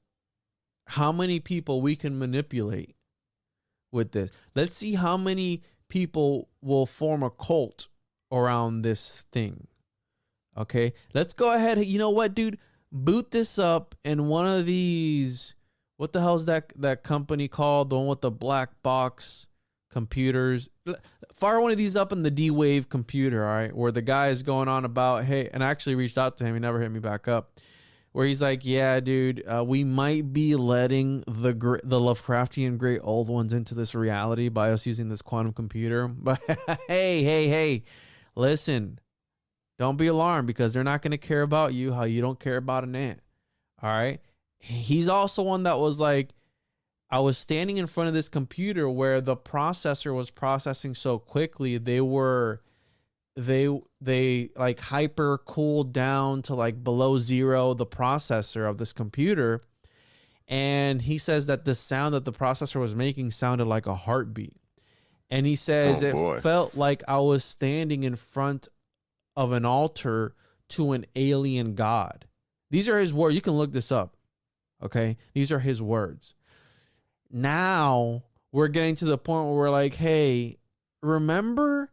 how many people we can manipulate with this. Let's see how many people will form a cult around this thing. Okay, let's go ahead. You know what, dude? Boot this up in one of these. What the hell is that company called? The one with the black box computers. Fire one of these up in the D-Wave computer, all right? Where the guy is going on about, hey, and I actually reached out to him. He never hit me back up. Where he's like, yeah, dude, we might be letting the Lovecraftian great old ones into this reality by us using this quantum computer. But hey, listen, don't be alarmed, because they're not going to care about you how you don't care about an ant. All right. He's also one that was like, I was standing in front of this computer where the processor was processing so quickly. They like hyper cooled down to like below zero, the processor of this computer. And he says that the sound that the processor was making sounded like a heartbeat. And he says felt like I was standing in front of an altar to an alien god. These are his words. You can look this up. Okay. These are his words. Now we're getting to the point where we're like, hey, remember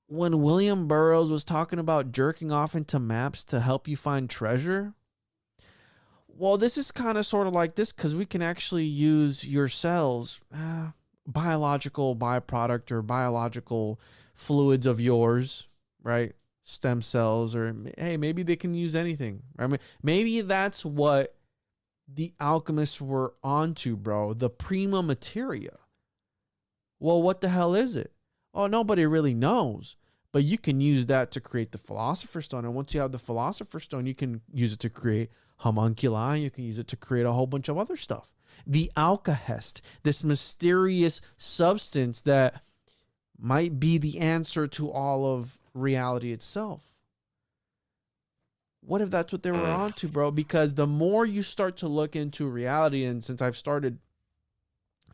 when William Burroughs was talking about jerking off into maps to help you find treasure? well, this is kind of sort of like this because we can actually use your cells, biological byproduct or biological fluids of yours, right? Stem cells, or hey, maybe they can use anything. I mean, maybe that's what the alchemists were onto, bro. The prima materia. Well, what the hell is it? Oh, nobody really knows. But you can use that to create the Philosopher's Stone. And once you have the Philosopher's Stone, you can use it to create homunculi. You can use it to create a whole bunch of other stuff. The alkahest, this mysterious substance that might be the answer to all of reality itself. What if that's what they were onto, bro? Because the more you start to look into reality, and since I've started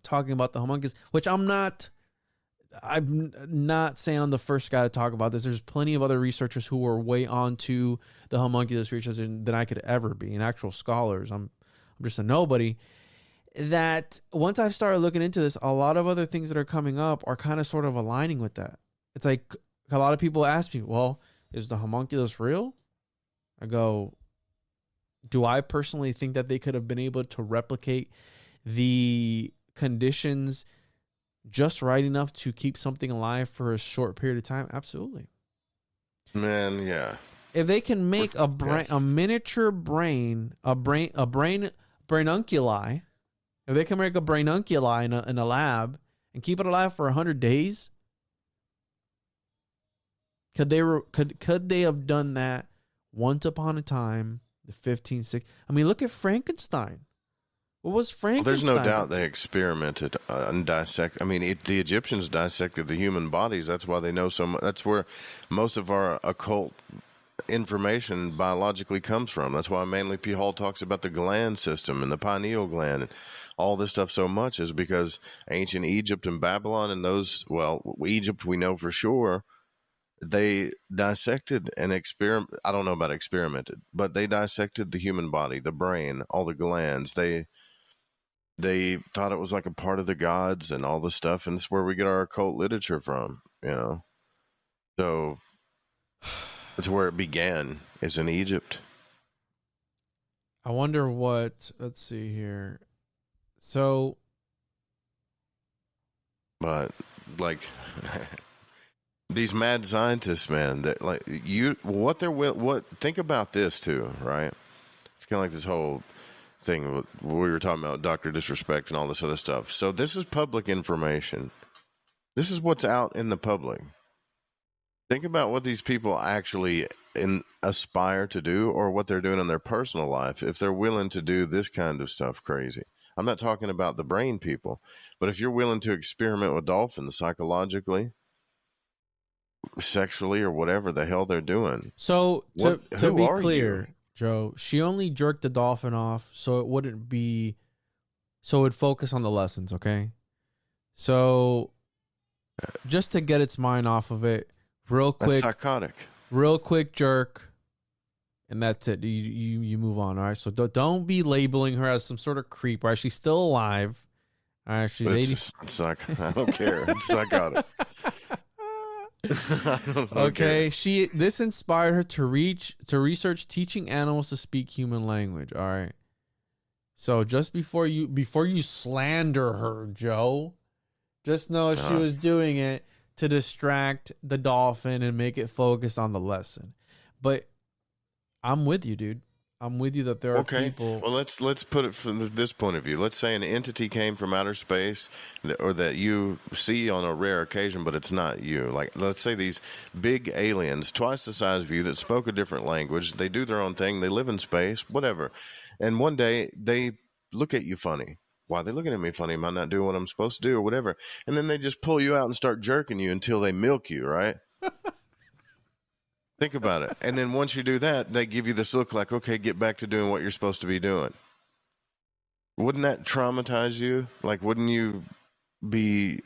talking about the homunculus, which I'm not saying I'm the first guy to talk about this. There's plenty of other researchers who are way onto the homunculus research than I could ever be, and actual scholars. I'm just a nobody. That once I've started looking into this, a lot of other things that are coming up are kind of sort of aligning with that. It's like a lot of people ask me, well, is the homunculus real? I go, do I personally think that they could have been able to replicate the conditions just right enough to keep something alive for a short period of time? Absolutely. Man, yeah. If they can make a brain, a miniature brain, a brainunculi, if they can make a brainunculi in a lab and keep it alive for 100 days, could they have done that once upon a time, the 1560s? I mean, look at Frankenstein. What was Frankenstein? Well, there's no doubt they experimented and dissect. I mean, the Egyptians dissected the human bodies. That's why they know so much. That's where most of our occult information biologically comes from. That's why mainly P. Hall talks about the gland system and the pineal gland and all this stuff so much, is because ancient Egypt and Babylon and those, well, Egypt we know for sure, they dissected and I don't know about experimented, but they dissected the human body, the brain, all the glands. They thought it was like a part of the gods and all this stuff, and it's where we get our occult literature from, you know. So that's where it began, is in Egypt. I wonder what, let's see here. So, but like these mad scientists, man, that like think about this too, right? It's kind of like this whole thing we were talking about, Dr. Disrespect and all this other stuff. So this is public information. This is what's out in the public. Think about what these people actually aspire to do, or what they're doing in their personal life, if they're willing to do this kind of stuff crazy. I'm not talking about the brain people, but if you're willing to experiment with dolphins psychologically, sexually, or whatever the hell they're doing. So to be clear, Joe, she only jerked the dolphin off so it wouldn't be, so it would focus on the lessons, okay? So just to get its mind off of it, real quick. That's psychotic. Real quick jerk, and that's it. You move on, all right? So don't be labeling her as some sort of creep, right? She's still alive. All right, she's 80. I don't care. It's psychotic. Okay, this inspired her to research teaching animals to speak human language. All right. So just before you slander her, Joe, just know she was doing it to distract the dolphin and make it focus on the lesson. But I'm with you, dude. I'm with you that there are people. Well, let's put it from this point of view. Let's say an entity came from outer space, or that you see on a rare occasion, but it's not you. Like, let's say these big aliens, twice the size of you, that spoke a different language. They do their own thing. They live in space, whatever. And one day they look at you funny. Why are they looking at me funny? Am I not doing what I'm supposed to do, or whatever? And then they just pull you out and start jerking you until they milk you, right? Think about it. And then once you do that, they give you this look like, okay, get back to doing what you're supposed to be doing. Wouldn't that traumatize you? Like, wouldn't you be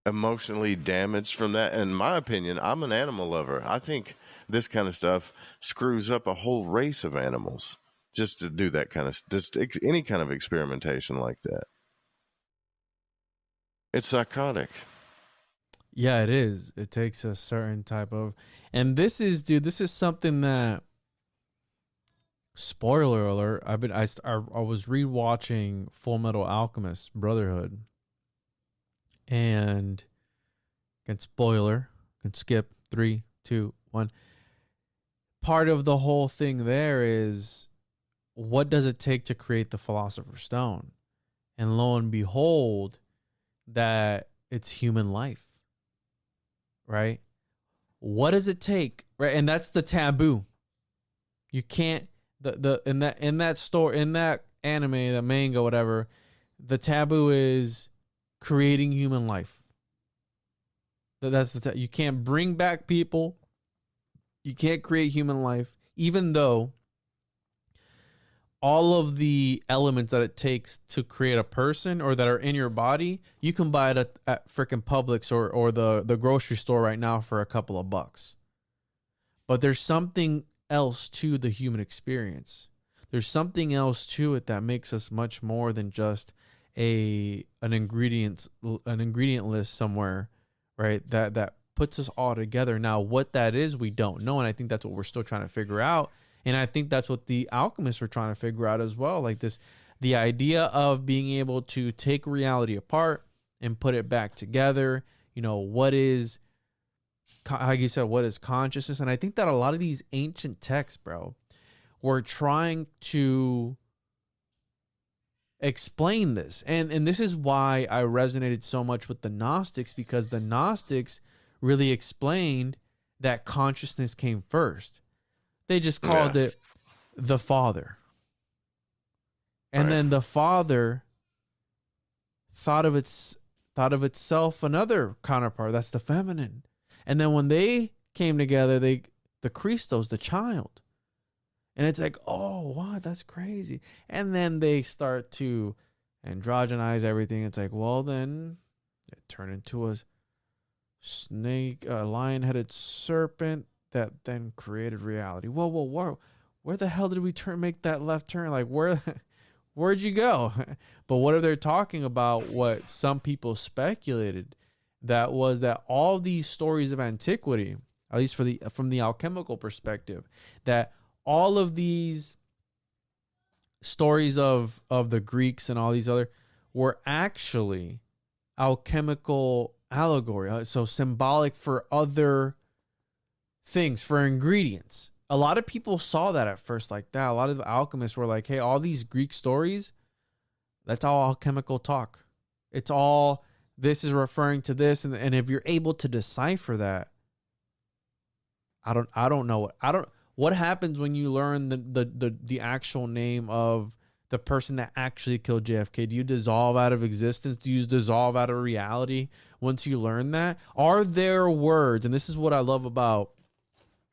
emotionally damaged from that? In my opinion, I'm an animal lover. I think this kind of stuff screws up a whole race of animals just to do that kind of, just any kind of experimentation like that. It's psychotic. Yeah, it is. It takes a certain type of, and this is something that spoiler alert, I was rewatching Full Metal Alchemist Brotherhood, and can skip 3, 2, 1. Part of the whole thing there is, what does it take to create the Philosopher's Stone? And lo and behold, that it's human life, right? What does it take, right? And that's the taboo. You can't in that story, in that anime, the manga, whatever. The taboo is creating human life. That's you can't bring back people. You can't create human life, even though all of the elements that it takes to create a person or that are in your body, you can buy it at freaking Publix or the grocery store right now for a couple of bucks. But there's something else to the human experience. There's something else to it that makes us much more than just an ingredient list somewhere, right? That puts us all together. Now, what that is, we don't know, and I think that's what we're still trying to figure out. And I think that's what the alchemists are trying to figure out as well. Like the idea of being able to take reality apart and put it back together. You know, what is, like you said, what is consciousness? And I think that a lot of these ancient texts, bro, were trying to explain this. And this is why I resonated so much with the Gnostics, because the Gnostics really explained that consciousness came first. They just called it the Father. And then the Father thought of itself another counterpart, that's the feminine. And then when they came together, the Christos, the child. And it's like, oh, wow, that's crazy. And then they start to androgynize everything. It's like, well, then it turned into a snake, a lion-headed serpent that then created reality. Whoa. Where the hell did we make that left turn? Like, where'd you go? But what if they're talking about what some people speculated, that was that all these stories of antiquity, at least from the alchemical perspective, that all of these stories of the Greeks and all these other were actually alchemical allegory, so symbolic for other things, for ingredients. A lot of people saw that at first like that. A lot of the alchemists were like, hey, all these Greek stories, that's all alchemical talk. It's all, this is referring to this. And if you're able to decipher that, I don't know what happens when you learn the actual name of the person that actually killed JFK. Do you dissolve out of existence? Do you dissolve out of reality once you learn that? Are there words? And this is what I love about,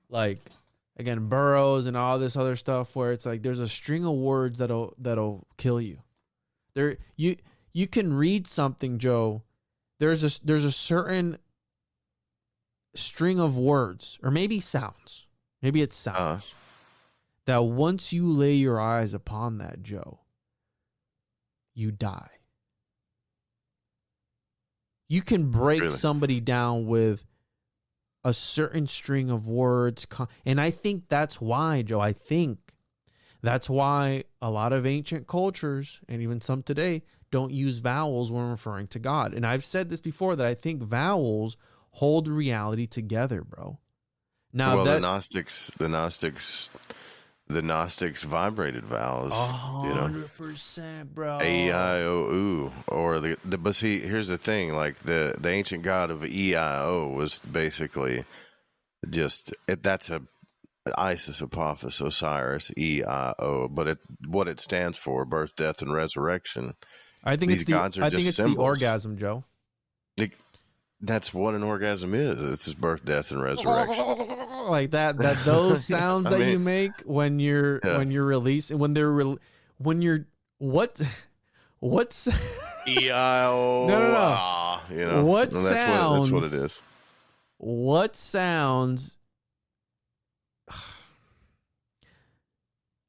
like, again, Burroughs and all this other stuff, where it's like there's a string of words that'll kill you. There, you can read something, Joe. There's a certain string of words, or maybe sounds. Maybe it's sounds. That once you lay your eyes upon that, Joe, you die. You can break somebody down with a certain string of words. And I think that's why, Joe, that's why a lot of ancient cultures, and even some today, don't use vowels when referring to God. And I've said this before, that I think vowels hold reality together, bro. Now, well, the Gnostics vibrated vowels. 100%, bro. A-E-I-O-U. Or but see, here's the thing, like the ancient god of E-I-O was basically just, that's a Isis, Apophis, Osiris, E-I-O. But what it stands for, birth, death, and resurrection. I think these gods are just symbols. The orgasm, Joe. That's what an orgasm is. It's just birth, death, and resurrection. Like that those sounds that you make when you're releasing, what's E-I-O. No. You know, what sounds? That's what it is. What sounds?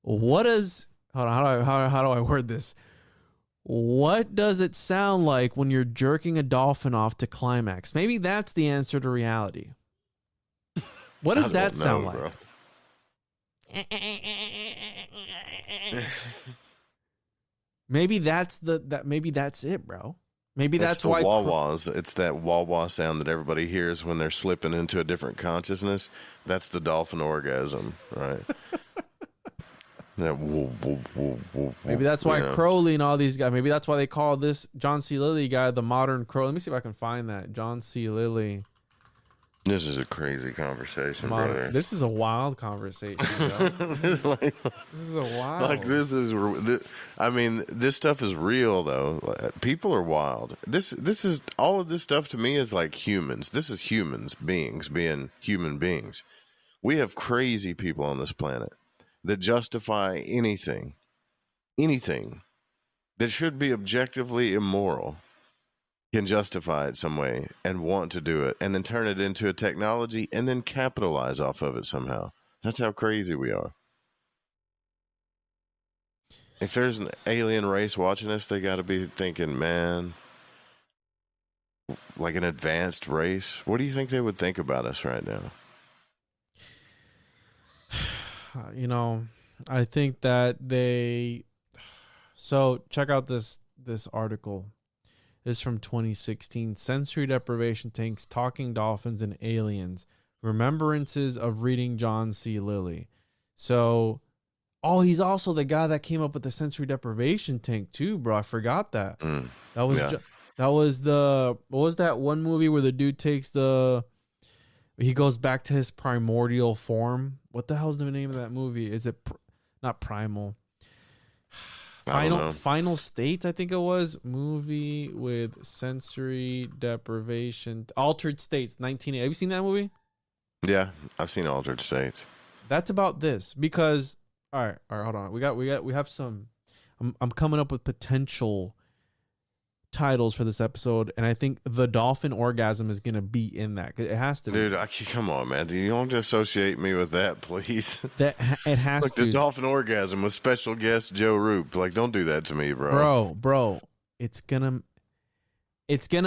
What is? Hold on. How do I word this? What does it sound like when you're jerking a dolphin off to climax? Maybe that's the answer to reality. What does that sound like? Bro. Maybe that's maybe that's it, bro. Maybe that's the why wah-wahs. It's that wah-wah sound that everybody hears when they're slipping into a different consciousness. That's the dolphin orgasm, right? That woo, woo, woo, woo, maybe that's why yeah. Crowley and all these guys, maybe that's why they call this John C. Lilly guy the modern Crowley. Let me see if I can find that. John C. Lilly. This is a crazy conversation, brother. This is a wild conversation, bro. This is a wild. Like I mean, this stuff is real though. People are wild. This is all of this stuff to me is like humans. This is humans beings being human beings. We have crazy people on this planet that justify anything that should be objectively immoral. Can justify it some way and want to do it and then turn it into a technology and then capitalize off of it somehow. That's how crazy we are. If there's an alien race watching us, they got to be thinking, man, like an advanced race. What do you think they would think about us right now? You know, I think that so check out this article. This is from 2016. Sensory deprivation tanks, talking dolphins, and aliens. Remembrances of reading John C. Lilly. So, he's also the guy that came up with the sensory deprivation tank too, bro. I forgot that. That was that was what was that one movie where the dude takes he goes back to his primordial form. What the hell's the name of that movie? Is it not Primal? Final States, I think it was. Movie with sensory deprivation. Altered States, 1980. Have you seen that movie? Yeah, I've seen Altered States. That's about this because all right, hold on. We have some I'm coming up with potential titles for this episode, and I think the dolphin orgasm is gonna be in that. It has to be. Dude, come on, man. You don't associate me with that, please. It has like to. The dolphin orgasm with special guest Joe Roop. Like, don't do that to me, bro. Bro, it's gonna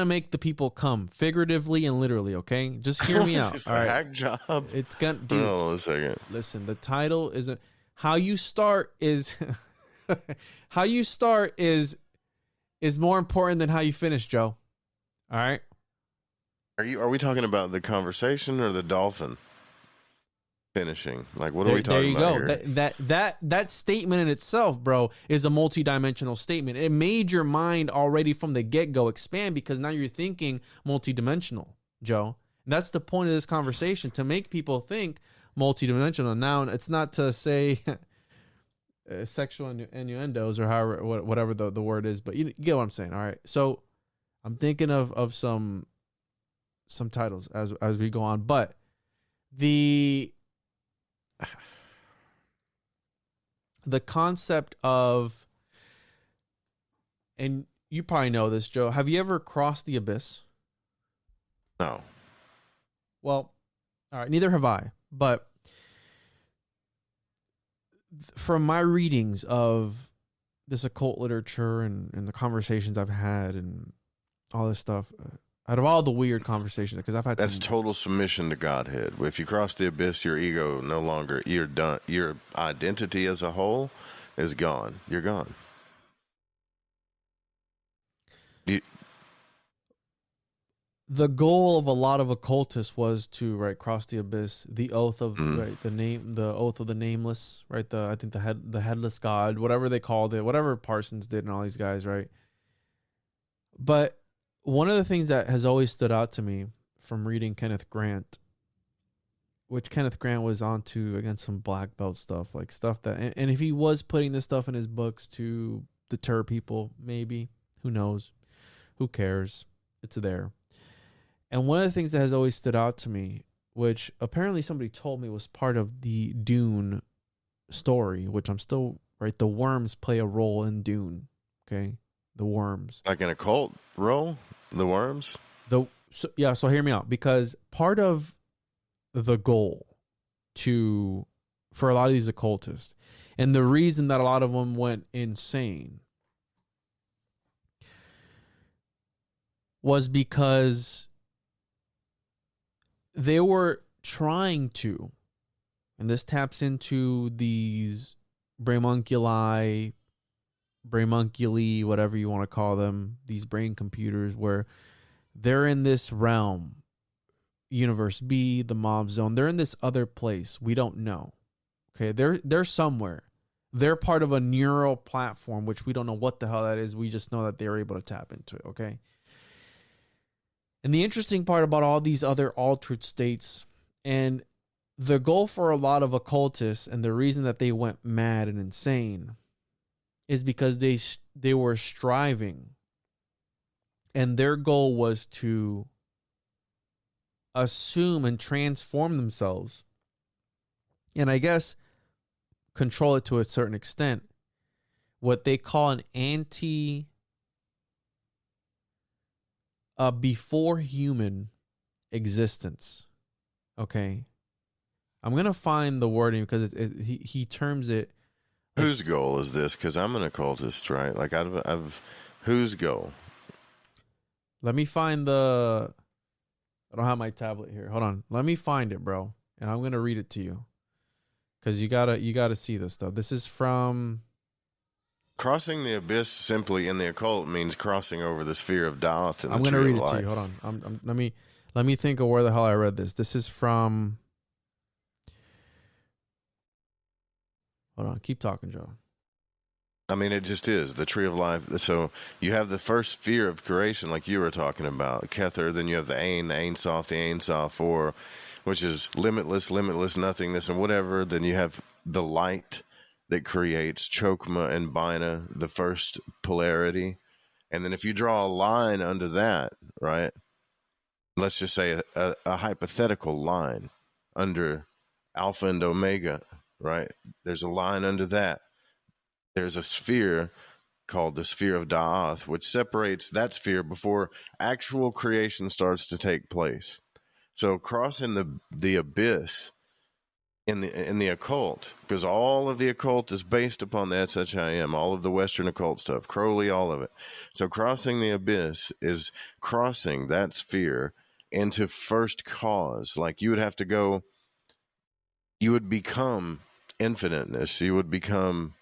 make the people come figuratively and literally. Okay, just hear me out. All right, hack job. It's gonna. Dude, hold on a second. Listen, the title isn't how you start is how you start is more important than how you finish, Joe. All right. Are we talking about the conversation or the dolphin finishing? Like, what are we talking about here? There you go. That statement in itself, bro, is a multidimensional statement. It made your mind already from the get-go expand because now you're thinking multidimensional, Joe. And that's the point of this conversation, to make people think multidimensional. Now, it's not to say sexual innuendos or however, whatever the word is, but you get what I'm saying. All right. So I'm thinking of some titles as we go on, but the concept of, and you probably know this, Joe, have you ever crossed the abyss? No. Well, all right, neither have I, but from my readings of this occult literature and the conversations I've had and all this stuff, out of all the weird conversations, because I've had total submission to Godhead. If you cross the abyss, your ego no longer, you're done. Your identity as a whole is gone. You're gone. The goal of a lot of occultists was to cross the abyss, the oath of the oath of the nameless, right? I think the headless God, whatever they called it, whatever Parsons did and all these guys, right? But one of the things that has always stood out to me from reading Kenneth Grant, which Kenneth Grant was onto against some black belt stuff, like stuff that, and if he was putting this stuff in his books to deter people, maybe, who knows, who cares? It's there. And one of the things that has always stood out to me, which apparently somebody told me was part of the Dune story, which I'm still, right? The worms play a role in Dune, okay? The worms. Like an occult role? The worms? So hear me out. Because part of the goal for a lot of these occultists, and the reason that a lot of them went insane, was because they were trying to, and this taps into these Brainunculi Brainunculi, whatever you want to call them, these brain computers, where they're in this realm, Universe B, the Mob Zone. They're in this other place. We don't know. Okay, they're somewhere. They're part of a neural platform, which we don't know what the hell that is. We just know that they're able to tap into it, okay? And the interesting part about all these other altered states, and the goal for a lot of occultists, and the reason that they went mad and insane, is because they were striving, and their goal was to assume and transform themselves, and I guess control it to a certain extent, what they call an before human existence. Okay, I'm gonna find the wording because he terms it. Whose goal is this? Because I'm an occultist, right? Like I've whose goal? Let me find the. I don't have my tablet here. Hold on. Let me find it, bro, and I'm gonna read it to you. Because you gotta see this stuff. This is from Crossing the abyss simply in the occult means crossing over the sphere of Daath. I'm gonna read it to you. Hold on. Let me think of where the hell I read this. This is from. Hold on. Keep talking, Joe. I mean, it just is the tree of life. So you have the first sphere of creation, like you were talking about, Kether. Then you have the Ein Sof, the Ein Sof, or which is limitless, nothingness, and whatever. Then you have the light that creates Chokma and Bina, the first polarity. And then if you draw a line under that, right, let's just say a hypothetical line under Alpha and Omega, right? There's a line under that. There's a sphere called the sphere of Daath, which separates that sphere before actual creation starts to take place. So crossing the abyss in the occult, because all of the occult is based upon the SHIM, all of the Western occult stuff, Crowley, all of it. So crossing the abyss is crossing that sphere into first cause. Like you would have to go, you would become infiniteness. You would become,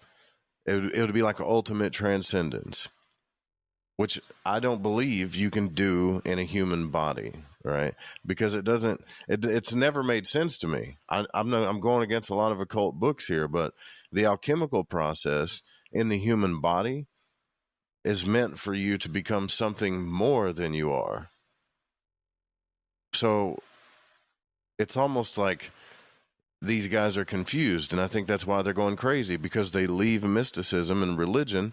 it would be like ultimate transcendence, which I don't believe you can do in a human body, right? Because it's never made sense to me. I'm going against a lot of occult books here, but the alchemical process in the human body is meant for you to become something more than you are. So it's almost like these guys are confused, and I think that's why they're going crazy, because they leave mysticism and religion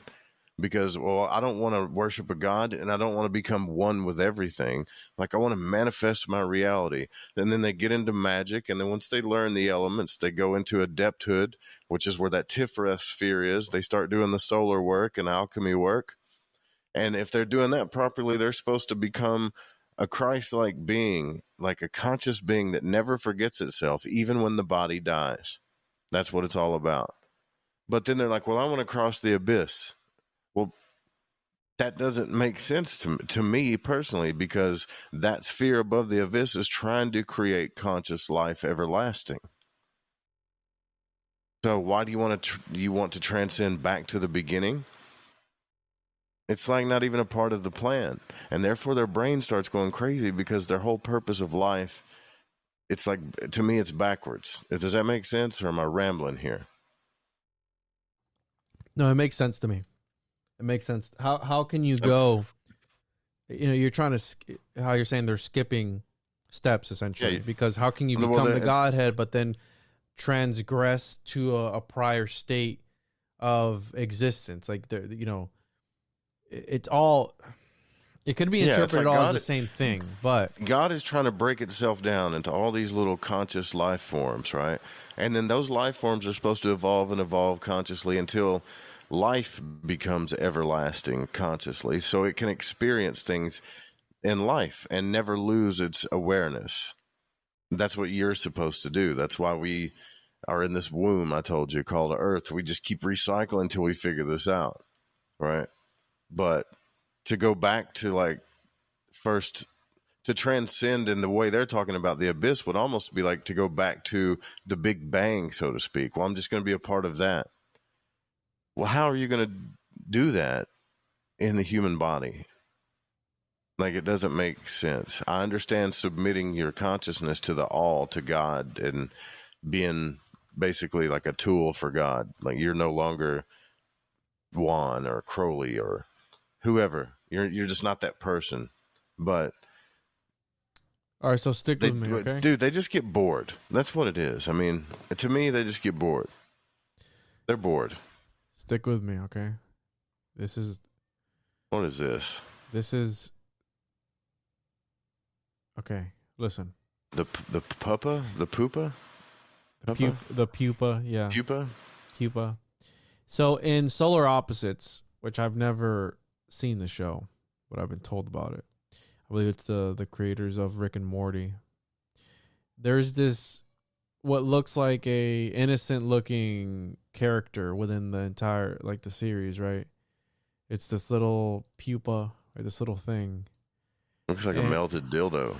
because, well, I don't want to worship a god and I don't want to become one with everything. Like I want to manifest my reality. And then they get into magic, and then once they learn the elements, they go into adepthood, which is where that Tiferet sphere is. They start doing the solar work and alchemy work. And if they're doing that properly, they're supposed to become a Christ-like being, like a conscious being that never forgets itself, even when the body dies. That's what it's all about. But then they're like, well, I want to cross the abyss. Well, that doesn't make sense to me personally, because that sphere above the abyss is trying to create conscious life everlasting. So why do you want to transcend back to the beginning? It's like not even a part of the plan. And therefore their brain starts going crazy, because their whole purpose of life, it's like, to me, it's backwards. Does that make sense, or am I rambling here? No, it makes sense to me. It makes sense. How can you go, you're trying to, how you're saying they're skipping steps essentially, Yeah. because how can you become the Godhead, but then transgress to a prior state of existence? Like, it's all, it could be interpreted all as the same thing, but God is trying to break itself down into all these little conscious life forms, right? And then those life forms are supposed to evolve and evolve consciously until life becomes everlasting consciously, so it can experience things in life and never lose its awareness. That's what you're supposed to do. That's why we are in this womb, I told you, called Earth. We just keep recycling until we figure this out, right? But to go back to, like, first, to transcend in the way they're talking about the abyss would almost be like to go back to the Big Bang, so to speak. Well, I'm just going to be a part of that. Well, how are you going to do that in the human body? Like, it doesn't make sense. I understand submitting your consciousness to the all, to God, and being basically like a tool for God. Like, you're no longer Juan or Crowley or whoever. You're just not that person. But all right, so stick with me, okay? Dude, they just get bored. That's what it is. I mean, to me, they just get bored. They're bored. Stick with me, okay? What is this? This is... Okay, listen. The pupa? The pupa? The pupa, yeah. Pupa? Pupa. So in Solar Opposites, which I've never seen the show, but I've been told about it. I believe it's the creators of Rick and Morty. There's this, what looks like a innocent looking character within the entire, like, the series, right? It's this little pupa, or this little thing. Looks like a melted dildo.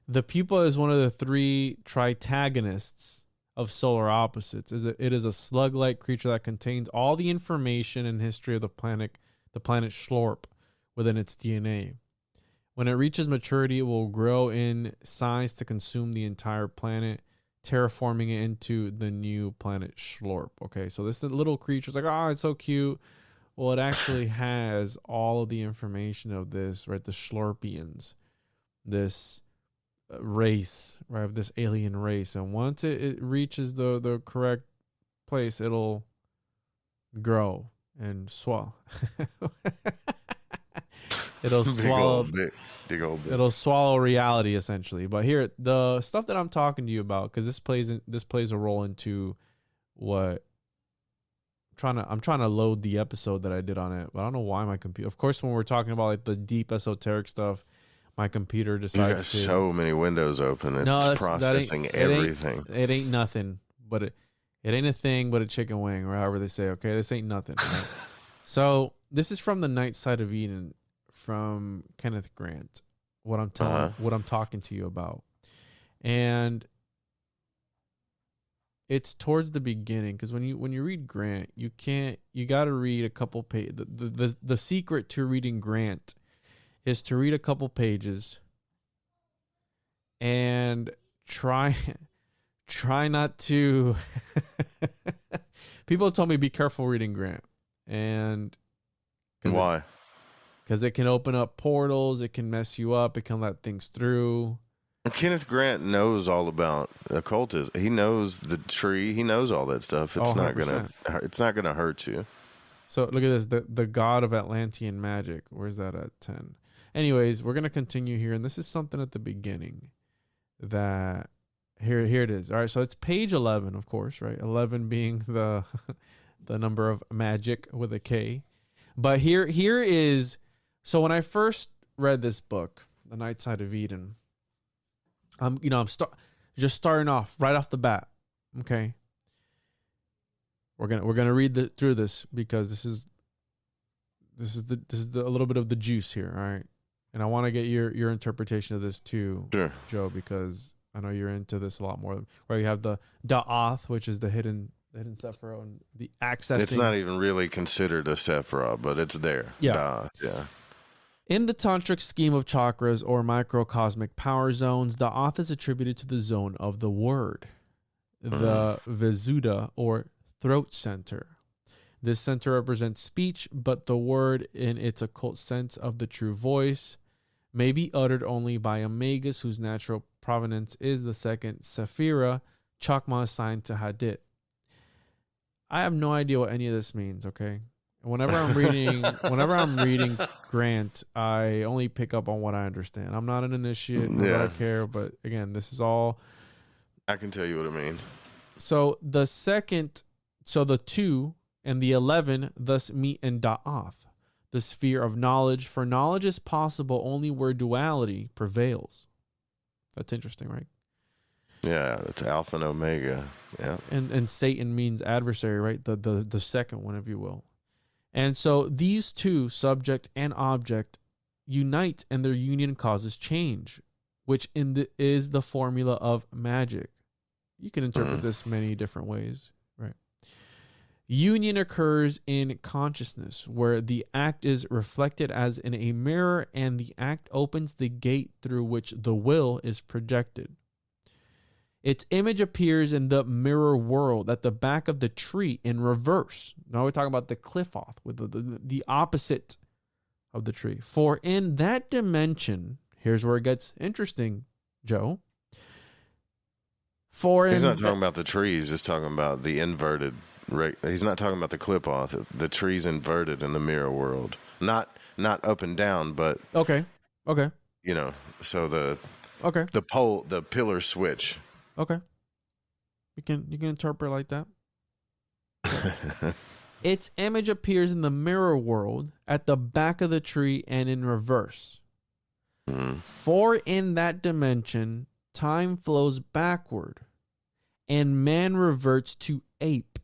The pupa is one of the 3 tritagonists of Solar Opposites. It is a slug-like creature that contains all the information and history of the planet Schlorp within its DNA. When it reaches maturity, it will grow in size to consume the entire planet, terraforming it into the new planet Schlorp. Okay, so this little creature is like, oh, it's so cute. Well, it actually has all of the information of this, right? The Schlorpians, this race, right? This alien race. And once it reaches the correct place, it'll grow and swallow. It'll swallow. Big old dick. It'll swallow reality, essentially. But here, the stuff that I'm talking to you about, because this plays a role into what I'm trying to load the episode that I did on it, but I don't know why my computer. Of course, when we're talking about like the deep esoteric stuff, my computer decides you got so many windows open. It's processing everything. It ain't nothing, but it ain't a thing, but a chicken wing, or however they say. Okay, this ain't nothing. Right? So this is from the Night Side of Eden, from Kenneth Grant. What I'm talking to you about, and it's towards the beginning, because when you read Grant, you got to read a couple pages. The secret to reading Grant is to read a couple pages and try not to. People told me be careful reading Grant, and why? Because it can open up portals, it can mess you up, it can let things through. Kenneth Grant knows all about occultism. He knows the tree. He knows all that stuff. It's not gonna hurt you. So look at this. The god of Atlantean magic. Where's that at 10? Anyways, we're gonna continue here, and this is something at the beginning that here it is. All right, so it's page 11, of course, right? 11 being the the number of magic with a K. But here is, so when I first read this book, The Night Side of Eden, I'm just starting off right off the bat. Okay, we're gonna read through this, because this is a little bit of the juice here. All right, and I want to get your interpretation of this too, sure, Joe, because I know you're into this a lot more. Where you have the Da'ath, which is the hidden Sephiroth, and the accessing. It's not even really considered a Sephiroth, but it's there. Yeah, yeah. In the tantric scheme of chakras or microcosmic power zones, the Da'ath is attributed to the zone of the word, the Visuddha or throat center. This center represents speech, but the word in its occult sense of the true voice may be uttered only by a magus whose natural provenance is the second Sephira, Chakma assigned to Hadit. I have no idea what any of this means, okay? Whenever I'm reading Grant, I only pick up on what I understand. I'm not an initiate, nor do I care, but again, this is all. I can tell you what it means. So the 2 and the 11 thus meet in Da'ath, the sphere of knowledge, for knowledge is possible only where duality prevails. That's interesting, right? Yeah, it's Alpha and Omega. Yeah. And Satan means adversary, right? The second one, if you will. And so these two, subject and object, unite, and their union causes change, which is the formula of magic. You can interpret this many different ways, right? Union occurs in consciousness, where the act is reflected as in a mirror, and the act opens the gate through which the will is projected. Its image appears in the mirror world at the back of the tree in reverse. Now we're talking about the cliff off, with the opposite of the tree. For in that dimension, here's where it gets interesting, Joe. He's not talking about the trees. He's talking about the inverted. He's not talking about the clip off. The tree's inverted in the mirror world, not up and down, but okay. You know, so the pillar switch. Okay, you can interpret it like that. Its image appears in the mirror world at the back of the tree and in reverse. For in that dimension, time flows backward, and man reverts to ape.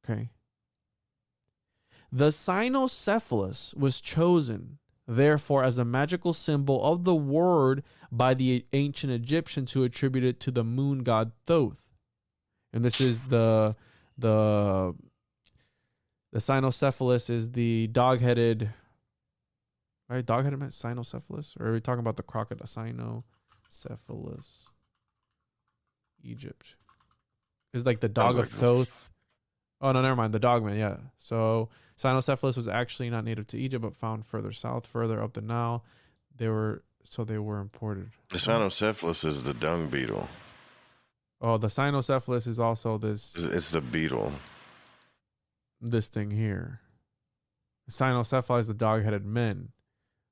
Okay. The cynocephalus was chosen, therefore, as a magical symbol of the word by the ancient Egyptians, who attributed it to the moon god Thoth. And this is the cynocephalus is the dog-headed, right? Dog-headed cynocephalus? Or are we talking about the crocodile? Cynocephalus. Egypt. It's like the dog of Thoth. Oh, no, never mind. The dogman, yeah. So cynocephalus was actually not native to Egypt, but found further south, further up the Nile. They were imported. The cynocephalus is the dung beetle. Oh, the cynocephalus is also this. It's the beetle. This thing here. Cynocephaly is the dog-headed men,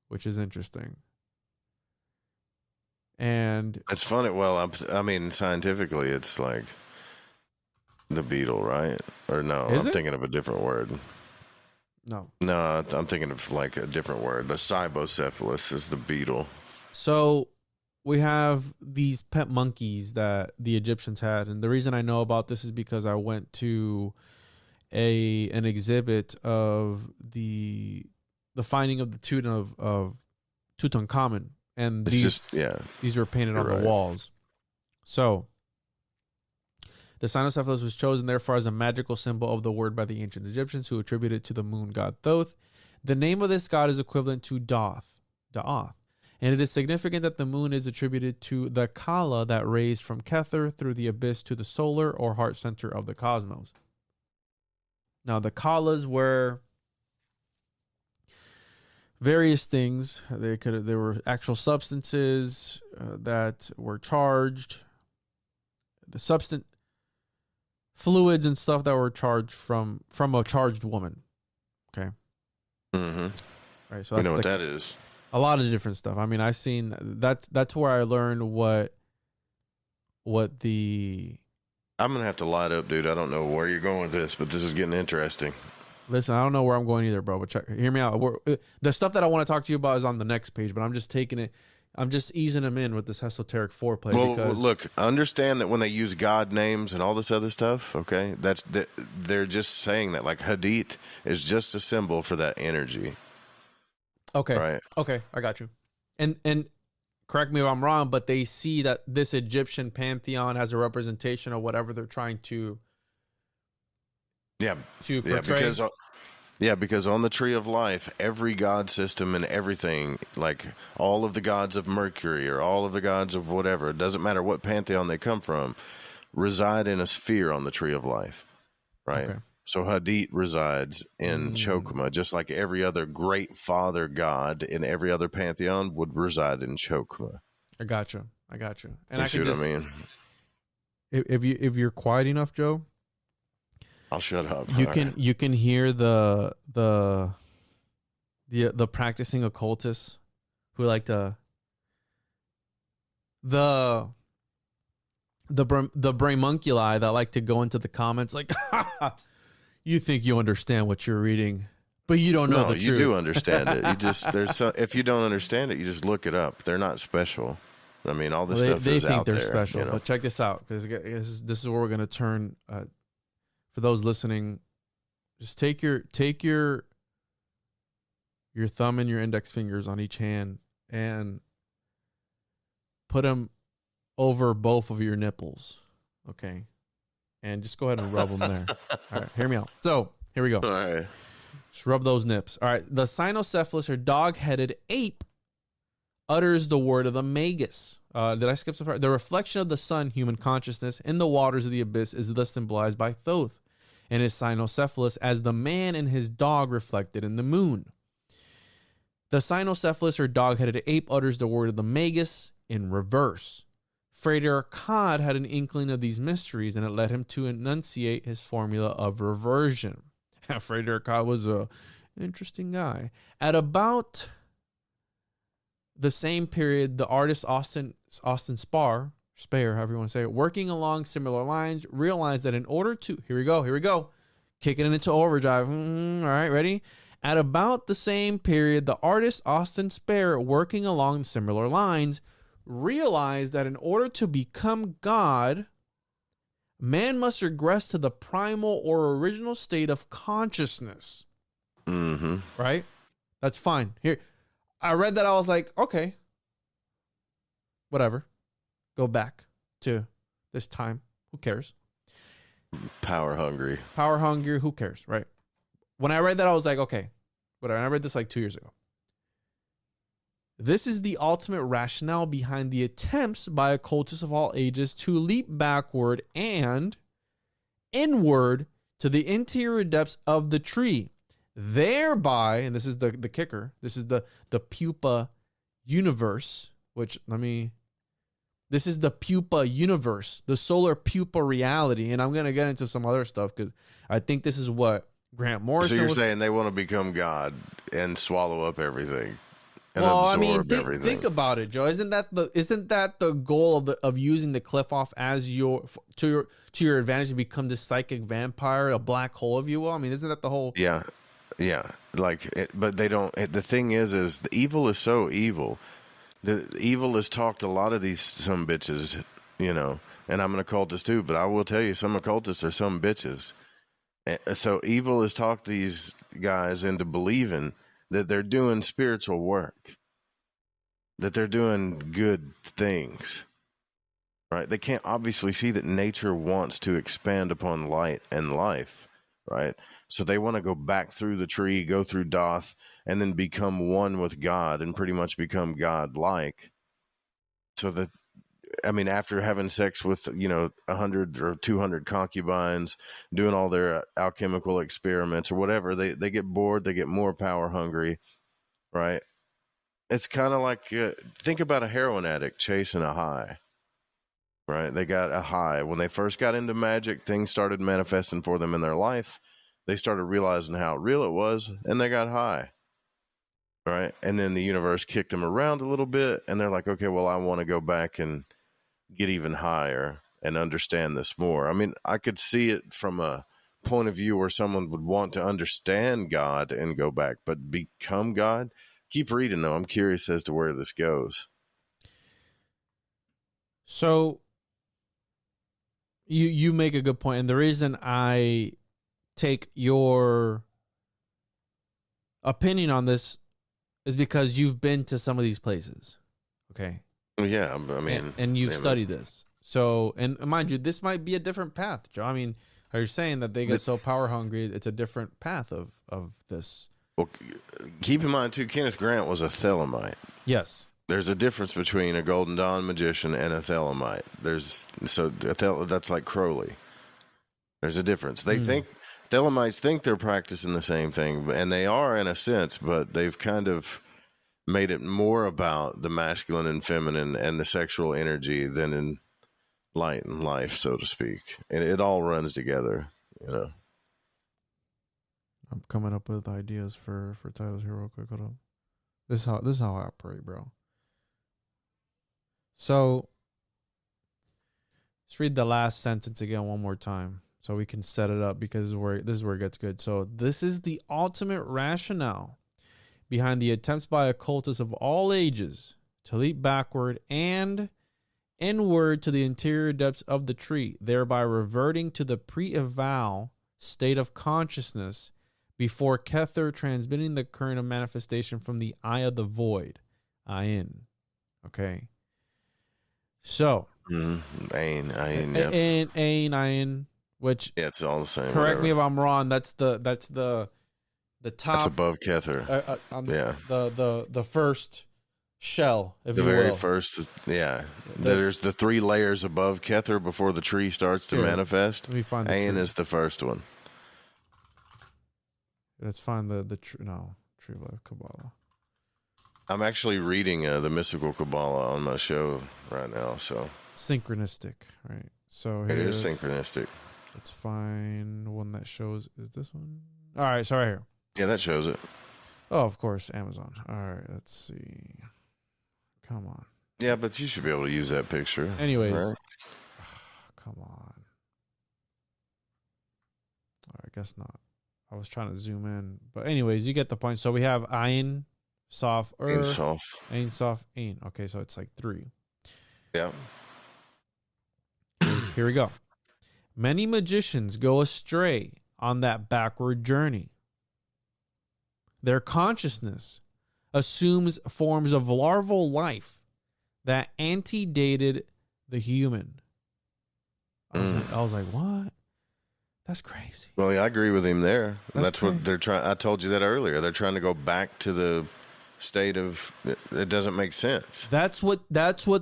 which is interesting. And it's funny. Well, I mean, scientifically, it's like the beetle, right? Or no, I'm thinking of a different word. No, I'm thinking of like a different word. The cybocephalus is the beetle. So we have these pet monkeys that the Egyptians had, and the reason I know about this is because I went to an exhibit of the finding of the tomb of Tutankhamun, and these were painted on the walls. So the cynocephalus was chosen, therefore, as a magical symbol of the word by the ancient Egyptians, who attributed it to the moon god Thoth. The name of this god is equivalent to Da'ath, and it is significant that the moon is attributed to the Kala that raised from Kether through the abyss to the solar or heart center of the cosmos. Now, the Kalas were various things. There were actual substances that were charged. The substance fluids and stuff that were charged from a charged woman. Okay. Mm-hmm. Right. So you know what that is. A lot of different stuff. I mean, I've seen that's where I learned what the. I'm gonna have to light up, dude. I don't know where you're going with this, but this is getting interesting. Listen, I don't know where I'm going either, bro. But hear me out. The stuff that I want to talk to you about is on the next page, but I'm just taking it. I'm just easing them in with this esoteric foreplay. Well, look, understand that when they use God names and all this other stuff, okay, they're just saying that, like Hadith is just a symbol for that energy. Okay. Right. Okay, I got you. And correct me if I'm wrong, but they see that this Egyptian pantheon has a representation of whatever they're trying to portray. Because on the Tree of Life, every god system and everything, like all of the gods of Mercury or all of the gods of whatever, it doesn't matter what pantheon they come from, reside in a sphere on the Tree of Life, right? Okay. So Hadith resides in Chokma, just like every other great father god in every other pantheon would reside in Chokma. I got you. And you see what I mean? If you're quiet enough, Joe, I'll shut up. You can hear the practicing occultists who like the Brainunculi that like to go into the comments like, you think you understand what you're reading, but you don't know the truth. You do understand it. You just if you don't understand it, you just look it up. They're not special. I mean, all this stuff is out there. They think they're special. You know? But check this out, because this is where we're going to turn. For those listening, just take your thumb and your index fingers on each hand and put them over both of your nipples. Okay. and just go ahead and rub them there. All right, hear me out. So here we go. All right. Just rub those nips. All right. The cynocephalus or dog-headed ape utters the word of the magus. Did I skip some part? The reflection of the sun, human consciousness, in the waters of the abyss is thus symbolized by Thoth and his cynocephalus as the man and his dog reflected in the moon. The cynocephalus or dog-headed ape utters the word of the magus in reverse. Frater Cod had an inkling of these mysteries, and it led him to enunciate his formula of reversion. Frater Cod was a interesting guy. At about the same period, the artist Austin Spare, however you want to say it, working along similar lines, realized that in order to, here we go, kicking it into overdrive. All right, ready? At about the same period, the artist Austin Spare, working along similar lines, realized that in order to become God, man must regress to the primal or original state of consciousness. Mm-hmm. Right? That's fine. Here, I read that. I was like, okay, whatever. Go back to this time. Who cares? Power hungry. Who cares? Right? When I read that, I was like, okay, whatever. And I read this like 2 years ago. This is the ultimate rationale behind the attempts by occultists of all ages to leap backward and inward to the interior depths of the tree, thereby, and this is the kicker, this is the Pupa universe, this is the Pupa universe, the solar Pupa reality, and I'm going to get into some other stuff because I think this is what Grant Morrison So you're saying they want to become God and swallow up everything? Well, I mean, think about it, Joe. Isn't that the goal of using the cliff off as to your advantage to become this psychic vampire, a black hole, if you will? I mean, isn't that the whole? Yeah. But they don't. The thing is the evil is so evil. The evil has talked a lot of these some bitches, and I'm an occultist too. But I will tell you, some occultists are some bitches. So evil has talked these guys into believing that they're doing spiritual work, that they're doing good things, right? They can't obviously see that nature wants to expand upon light and life, right? So they want to go back through the tree, go through Doth, and then become one with God and pretty much become God-like. So that, after having sex with, 100 or 200 concubines, doing all their alchemical experiments or whatever, they get bored, they get more power hungry, right? It's kind of like, think about a heroin addict chasing a high, right? They got a high. When they first got into magic, things started manifesting for them in their life. They started realizing how real it was, and they got high, right? And then the universe kicked them around a little bit, and they're like, okay, well, I want to go back and get even higher and understand this more. I could see it from a point of view where someone would want to understand God and go back, but become God? Keep reading, though. I'm curious as to where this goes. So you make a good point, and the reason I take your opinion on this is because you've been to some of these places, okay? Yeah, and you've studied this. So, and mind you, this might be a different path, Joe. Are you saying that they get so power hungry, it's a different path of this? Well, keep in mind, too, Kenneth Grant was a Thelemite. Yes. There's a difference between a Golden Dawn magician and a Thelemite. That's like Crowley. There's a difference. Thelemites think they're practicing the same thing, and they are in a sense, but they've kind of made it more about the masculine and feminine and the sexual energy than in light and life, so to speak. And it all runs together, I'm coming up with ideas for titles here real quick. Hold on. This is how I operate, bro. So let's read the last sentence again one more time so we can set it up, because this is where it gets good. So this is the ultimate rationale behind the attempts by occultists of all ages to leap backward and inward to the interior depths of the tree, thereby reverting to the pre-eval state of consciousness before Kether, transmitting the current of manifestation from the eye of the void. Ayin. Okay. So. Ayin. Ayin. which Yeah, it's all the same. correct whatever. me if I'm wrong. That's the top. That's above Kether. Yeah. The first shell, if The you very will. first, yeah. There's the 3 layers above Kether before the tree starts to Here, manifest. Let me find the Ain tree. is the first one. Let's find the tree. No, Tree of Life Kabbalah. I'm actually reading the Mystical Kabbalah on my show right now, so Synchronistic, right? So it here is synchronistic. Let's find one that shows. Is this one? All right, so right here. Yeah, that shows it. Oh, of course, Amazon. All right, let's see. Come on. Yeah, but you should be able to use that picture. Anyways, right? come on. All right, I guess not. I was trying to zoom in, but anyways, you get the point. So we have Ayin, Sof, Ein Sof. Ain, Sof, Ain. Okay, so it's like 3. Yeah. Here we go. Many magicians go astray on that backward journey. Their consciousness assumes forms of larval life that antedated the human. I was like, what? That's crazy. Well, yeah, I agree with him there. That's crazy. what they're trying. I told you that earlier. They're trying to go back to the state of it doesn't make sense. That's what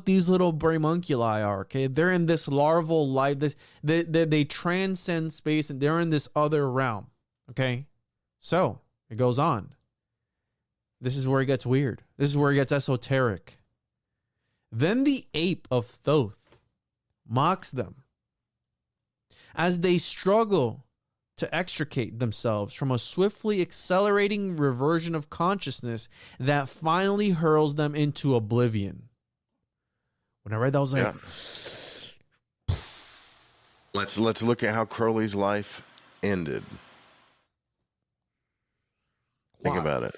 these little Brainunculi are. Okay, they're in this larval life. They transcend space and they're in this other realm. Okay, so it goes on. This is where it gets weird. This is where it gets esoteric. Then the ape of Thoth mocks them as they struggle to extricate themselves from a swiftly accelerating reversion of consciousness that finally hurls them into oblivion. When I read that, I was like, Let's look at how Crowley's life ended. Think Wow. about it.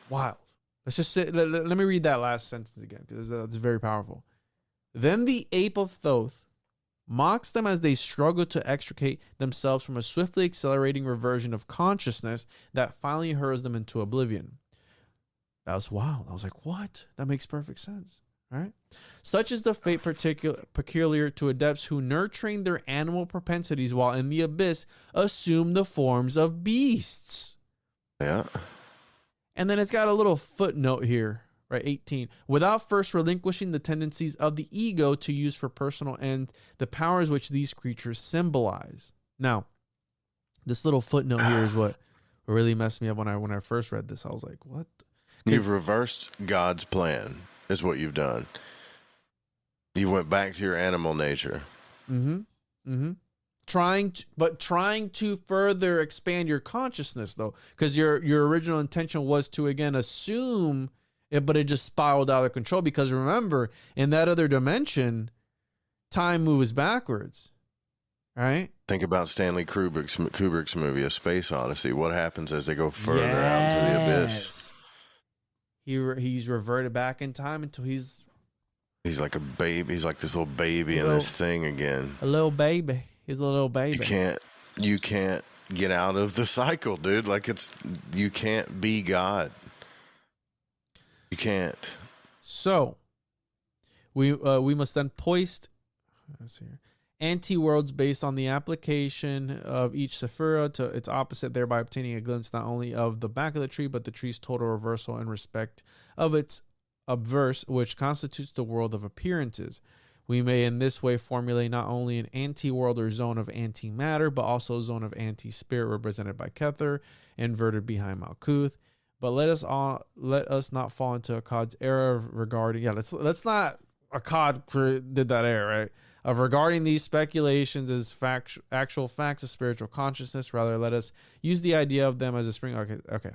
Wild. Let's just say, let me read that last sentence again because that's very powerful. Then the ape of Thoth mocks them as they struggle to extricate themselves from a swiftly accelerating reversion of consciousness that finally hurls them into oblivion. That was wild. I was like, what? That makes perfect sense. Right? Such is the fate peculiar to adepts who, nurturing their animal propensities while in the abyss, assume the forms of beasts. Yeah. And then it's got a little footnote here, right? 18. Without first relinquishing the tendencies of the ego to use for personal ends the powers which these creatures symbolize. Now, this little footnote here is what really messed me up when I first read this. I was like, what? You've reversed God's plan, is what you've done. You went back to your animal nature. Trying to further expand your consciousness, though, because your original intention was to, again, assume it, but it just spiraled out of control. Because remember, in that other dimension, time moves backwards, right? Think about Stanley Kubrick's movie, A Space Odyssey. What happens as they go further out into the abyss? He's reverted back in time until he's like a baby. He's like this little baby in this thing again. a little baby. He's a little baby. You can't get out of the cycle, dude. Like you can't be God. You can't. So we must then hoist, let's see here, anti-worlds based on the application of each sephira to its opposite, thereby obtaining a glimpse not only of the back of the tree, but the tree's total reversal in respect of its obverse, which constitutes the world of appearances. We may in this way formulate not only an anti-world or zone of antimatter, but also a zone of anti-spirit represented by Kether, inverted behind Malkuth. But let us not fall into Akkad's error regarding let's not Akkad did that error, right? Of regarding these speculations as actual facts of spiritual consciousness. Rather, let us use the idea of them as a spring. Okay.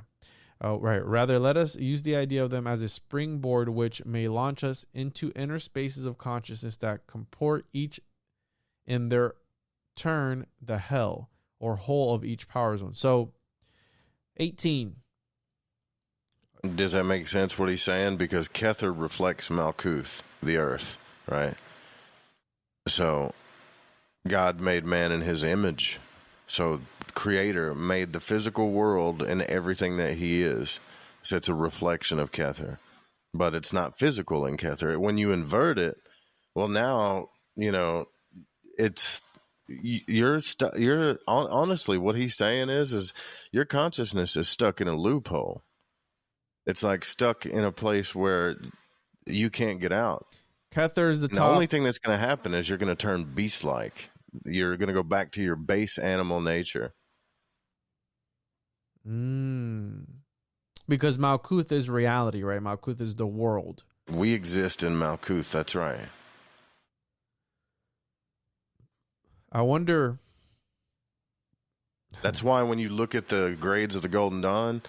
Oh, right. Rather, let us use the idea of them as a springboard which may launch us into inner spaces of consciousness that comport each in their turn the hell or whole of each power zone. So, 18. Does that make sense what he's saying? Because Kether reflects Malkuth, the earth, right? So, God made man in his image. So, Creator made the physical world and everything that he is. So it's a reflection of Kether. But it's not physical in Kether. When you invert it, well, now, it's Honestly, what he's saying is your consciousness is stuck in a loophole. It's like stuck in a place where you can't get out. Kether is the And top. the only thing that's going to happen is you're going to turn beast-like. You're going to go back to your base animal nature. Because Malkuth is reality, right? Malkuth is the world. We exist in Malkuth. That's right. I wonder. That's why when you look at the grades of the Golden Dawn,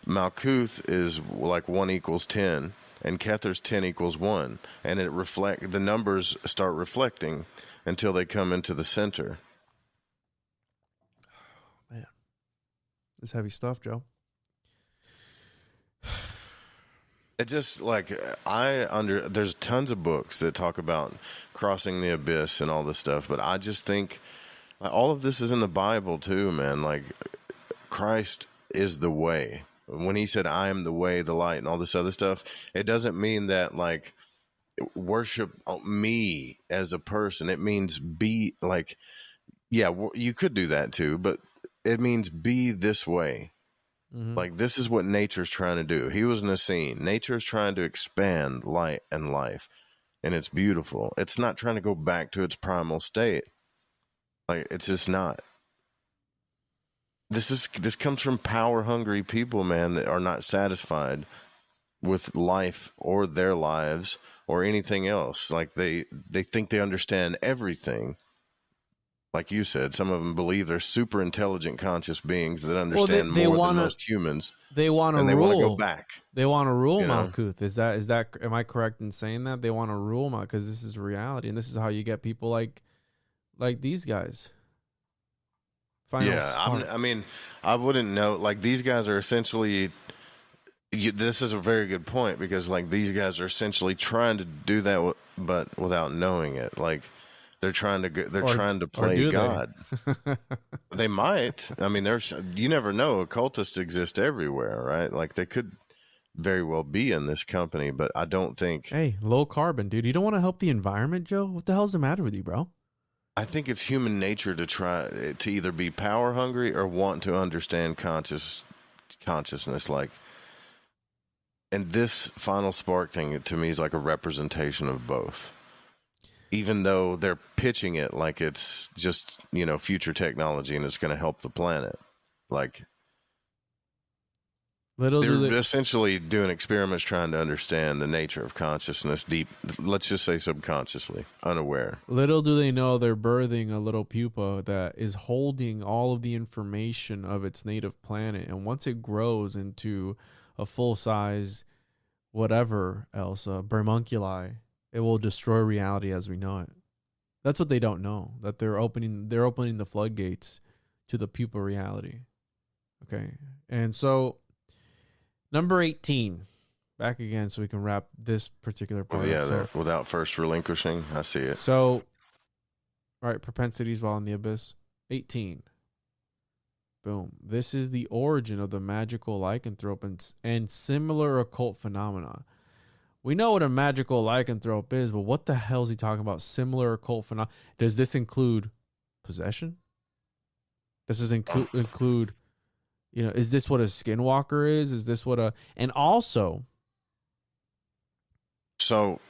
Malkuth is like 1 equals 10, and Kether's 10 equals 1, and the numbers start reflecting until they come into the center. Oh, man, it's heavy stuff, Joe. It just like there's tons of books that talk about crossing the abyss and all this stuff, but I just think all of this is in the Bible too, man. Like Christ is the way. When he said, I am the way, the light, and all this other stuff, it doesn't mean that like worship me as a person. It means be like, yeah, you could do that too, but it means be this way. Like, this is what nature's trying to do. He was Nassim. Nature's trying to expand light and life, and it's beautiful. It's not trying to go back to its primal state. Like, it's just not. This comes from power-hungry people, man, that are not satisfied with life or their lives or anything else. Like, they think they understand everything. Like you said, some of them believe they're super intelligent, conscious beings that understand more than most humans. They want to rule. They want to go back. They want to rule Malkuth. Is that? Am I correct in saying that they want to rule Malkuth? Because this is reality, and this is how you get people like these guys. I mean, I wouldn't know. Like, these guys are essentially. This is a very good point, because like these guys are essentially trying to do that, but without knowing it. Like. They're trying to play God. They might. I mean, you never know. Occultists exist everywhere, right? Like, they could very well be in this company, but I don't think. Hey, low carbon, dude. You don't want to help the environment, Joe? What the hell's the matter with you, bro? I think it's human nature to try to either be power hungry or want to understand consciousness. Like, and this final spark thing to me is like a representation of both. Even though they're pitching it like it's just, future technology and it's going to help the planet. Like, they're essentially doing experiments trying to understand the nature of consciousness deep, let's just say subconsciously, unaware. Little do they know they're birthing a little pupa that is holding all of the information of its native planet. And once it grows into a full-size whatever else, Brainunculi, it will destroy reality as we know it. That's what they don't know. That they're opening the floodgates to the pupa reality. Okay. And so number 18. Back again so we can wrap this particular part. Oh, yeah, without first relinquishing. I see it. So, all right, propensities while in the abyss. 18. Boom. This is the origin of the magical lycanthrope and similar occult phenomena. We know what a magical lycanthrope is, but what the hell is he talking about? Similar occult phenomena. Does this include possession? Does this include, is this what a skinwalker is? Is this what and also. So,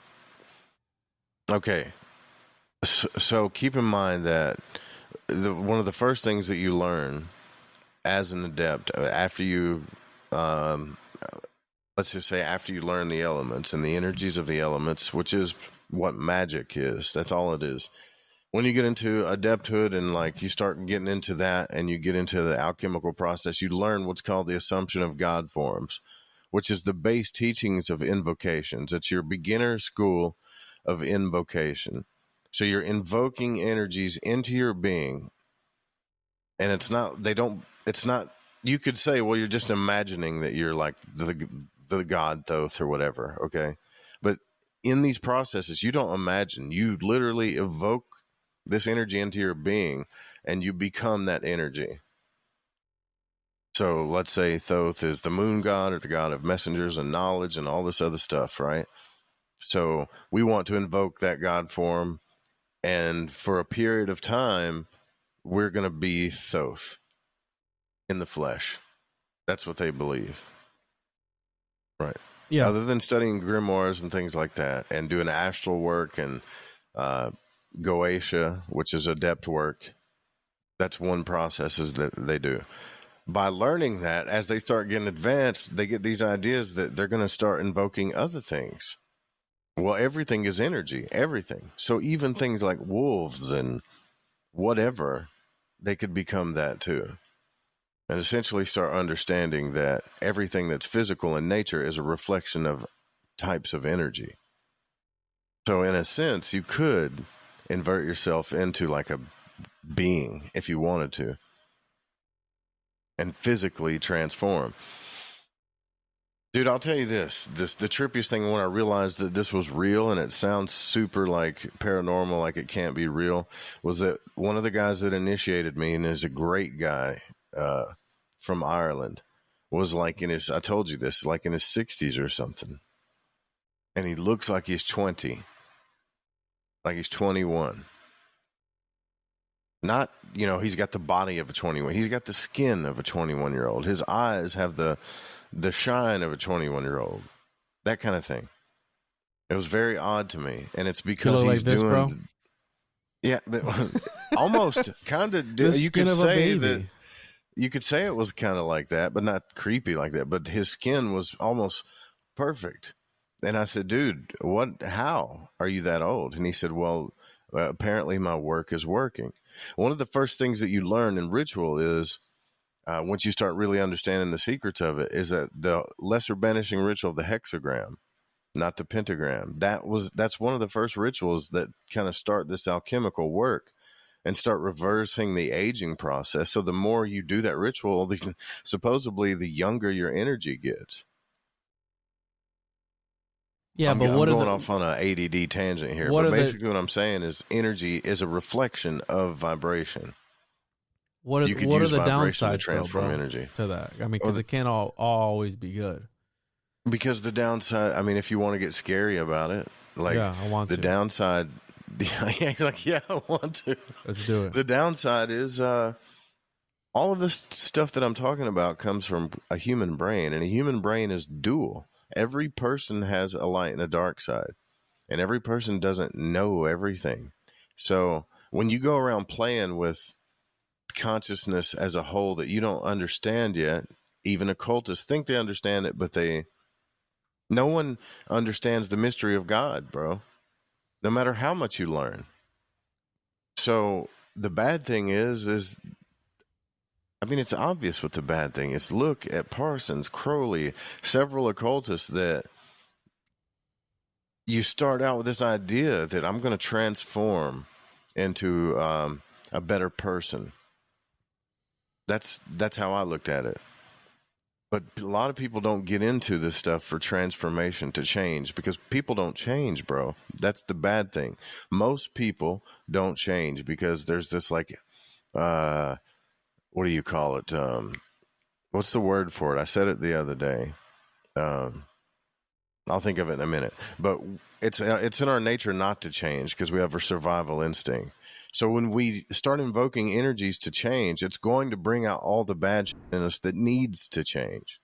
okay. So keep in mind that one of the first things that you learn as an adept after you, let's just say after you learn the elements and the energies of the elements, which is what magic is. That's all it is. When you get into adepthood and like you start getting into that and you get into the alchemical process, you learn what's called the assumption of God forms, which is the base teachings of invocations. It's your beginner school of invocation. So you're invoking energies into your being, and you could say, well, you're just imagining that you're like the God Thoth or whatever, okay? But in these processes, you don't imagine. You literally evoke this energy into your being, and you become that energy. So let's say Thoth is the moon god or the god of messengers and knowledge and all this other stuff, right? So we want to invoke that God form And for a period of time, we're going to be Thoth in the flesh. That's what they believe. Right. Yeah. Other than studying grimoires and things like that and doing astral work and Goetia, which is adept work, that's one process that they do. By learning that, as they start getting advanced, they get these ideas that they're going to start invoking other things. Well, everything is energy, everything. So even things like wolves and whatever, they could become that too. And essentially start understanding that everything that's physical in nature is a reflection of types of energy. So in a sense, you could invert yourself into like a being if you wanted to and physically transform. Dude, I'll tell you the trippiest thing when I realized that this was real, and it sounds super like paranormal, like it can't be real, was that one of the guys that initiated me, and is a great guy from Ireland, was like I told you this, like in his 60s or something. And he looks like he's 20, like he's 21. Not, he's got the body of a 21. He's got the skin of a 21-year-old. His eyes have the shine of a 21-year-old, that kind of thing. It was very odd to me, and it's because he's like this, doing, bro? Yeah, but almost kind of. You could say that. You could say it was kind of like that, but not creepy like that. But his skin was almost perfect, and I said, "Dude, how are you that old?" And he said, "Well, apparently my work is working." One of the first things that you learn in ritual is. Once you start really understanding the secrets of it, is that the lesser banishing ritual of the hexagram, not the pentagram. That's one of the first rituals that kind of start this alchemical work and start reversing the aging process. So the more you do that ritual, supposedly the younger your energy gets. Yeah, I'm going off on an ADD tangent here, but basically what I'm saying is energy is a reflection of vibration. What are the downsides to transform energy to that? I mean, because it can't always be good. Because the downside, I mean, if you want to get scary about it, like I want the downside, he's like, yeah, I want to. Let's do it. The downside is all of this stuff that I'm talking about comes from a human brain, and a human brain is dual. Every person has a light and a dark side, and every person doesn't know everything. So when you go around playing with consciousness as a whole that you don't understand yet, even occultists think they understand it, but no one understands the mystery of God, bro, no matter how much you learn. So the bad thing is I mean, it's obvious what the bad thing is. Look at Parsons, Crowley, several occultists that you start out with this idea that I'm going to transform into a better person. That's how I looked at it. But a lot of people don't get into this stuff for transformation, to change, because people don't change, bro. That's the bad thing. Most people don't change because there's this like, what do you call it? What's the word for it? I said it the other day. I'll think of it in a minute. But it's in our nature not to change because we have a survival instinct. So when we start invoking energies to change, it's going to bring out all the bad shit in us that needs to change.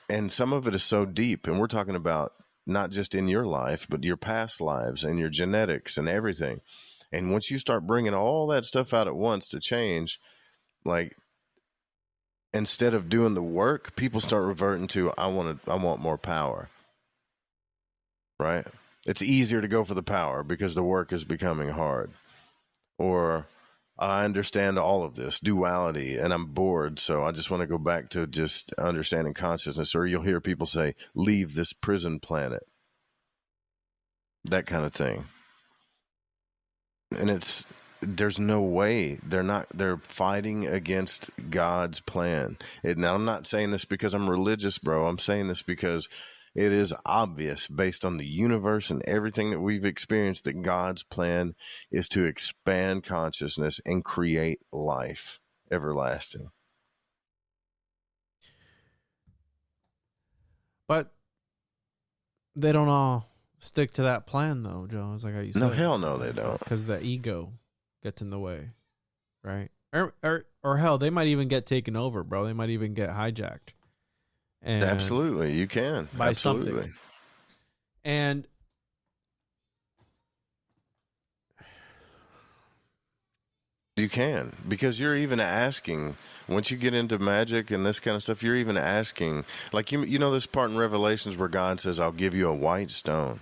And some of it is so deep, and we're talking about not just in your life, but your past lives and your genetics and everything. And once you start bringing all that stuff out at once to change, like instead of doing the work, people start reverting to, I want more power. Right? It's easier to go for the power because the work is becoming hard. Or I understand all of this duality and I'm bored, so I just want to go back to just understanding consciousness. Or you'll hear people say, leave this prison planet. That kind of thing. And there's no way. They're fighting against God's plan. Now, I'm not saying this because I'm religious, bro. I'm saying this because it is obvious based on the universe and everything that we've experienced that God's plan is to expand consciousness and create life everlasting. But they don't all stick to that plan, though, Joe. It's like how you said. No, hell no, they don't. Because the ego gets in the way, right? Or hell, they might even get taken over, bro. They might even get hijacked. And Absolutely, you can. by Absolutely. something. And you can, because you're even asking, once you get into magic and this kind of stuff, you're even asking, like, you know this part in Revelations where God says, I'll give you a white stone.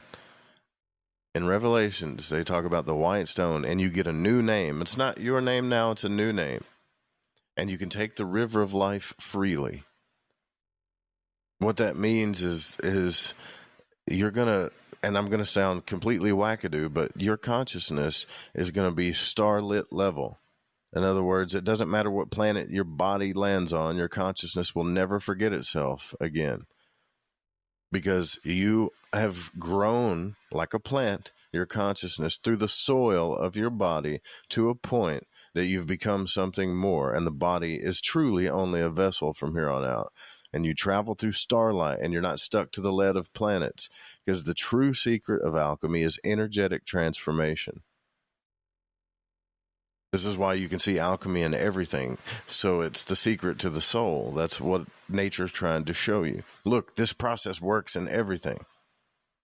In Revelations, they talk about the white stone, and you get a new name. It's not your name now, it's a new name. And you can take the river of life freely. What that means is you're going to, and I'm going to sound completely wackadoo, but your consciousness is going to be starlit level. In other words, it doesn't matter what planet your body lands on, your consciousness will never forget itself again. Because you have grown like a plant, your consciousness, through the soil of your body to a point that you've become something more. And the body is truly only a vessel from here on out. And you travel through starlight, and you're not stuck to the lead of planets. Because the true secret of alchemy is energetic transformation. This is why you can see alchemy in everything. So it's the secret to the soul. That's what nature's trying to show you. Look, this process works in everything.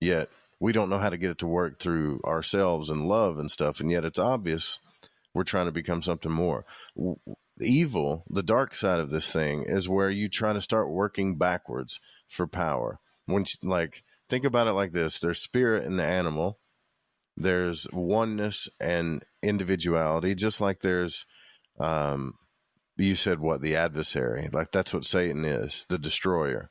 Yet we don't know how to get it to work through ourselves and love and stuff. And yet it's obvious we're trying to become something more. Evil, the dark side of this thing, is where you try to start working backwards for power. When think about it like this. There's spirit in the animal. There's oneness and individuality, just like there's, you said what, the adversary. Like that's what Satan is, the destroyer.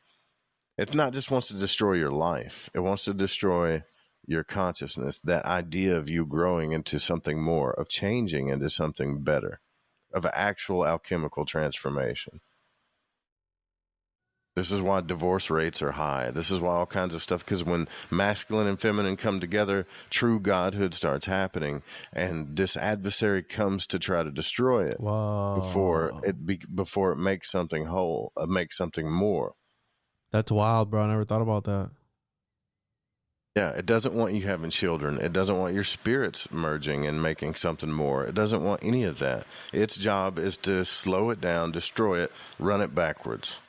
It's not just wants to destroy your life. It wants to destroy your consciousness, that idea of you growing into something more, of changing into something better, of actual alchemical transformation. This is why divorce rates are high. This is why all kinds of stuff, because when masculine and feminine come together, true godhood starts happening, and this adversary comes to try to destroy it. Whoa. before it makes something whole, makes something more. That's wild, bro. I never thought about that. Yeah, it doesn't want you having children. It doesn't want your spirits merging and making something more. It doesn't want any of that. Its job is to slow it down, destroy it, run it backwards.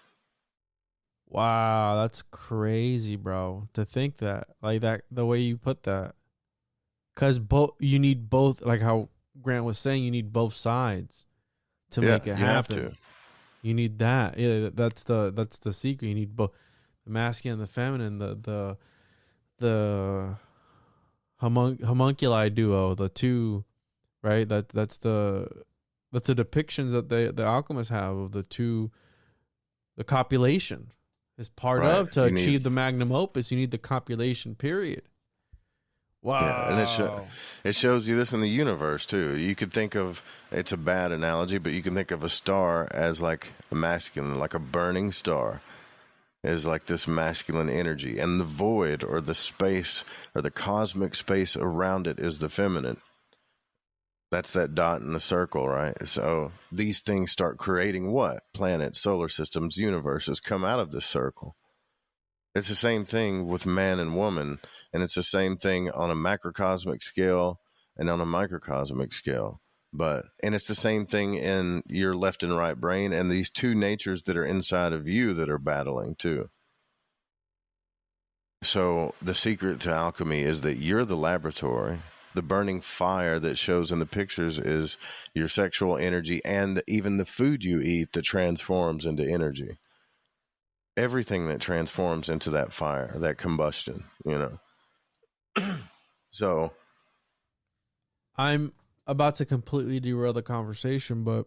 Wow, that's crazy, bro. To think that, like that, the way you put that, because you need both. Like how Grant was saying, you need both sides to make it happen. You have to. You need that. Yeah, that's the secret. You need both the masculine and the feminine. The homunculi duo, the two, right? That's the depictions that the alchemists have of the two. The copulation is part of to achieve the magnum opus. You need the copulation period. Wow. Yeah, and it shows you this in the universe too. You could think of, it's a bad analogy, but you can think of a star as like a masculine, like a burning star is like this masculine energy, and the void or the space or the cosmic space around it is the feminine. That's that dot in the circle, right? So these things start creating what? Planets, solar systems, universes come out of this circle. It's the same thing with man and woman, and it's the same thing on a macrocosmic scale and on a microcosmic scale. And it's the same thing in your left and right brain, and these two natures that are inside of you that are battling too. So the secret to alchemy is that you're the laboratory. The burning fire that shows in the pictures is your sexual energy, and even the food you eat that transforms into energy. Everything that transforms into that fire, that combustion, So I'm about to completely derail the conversation, but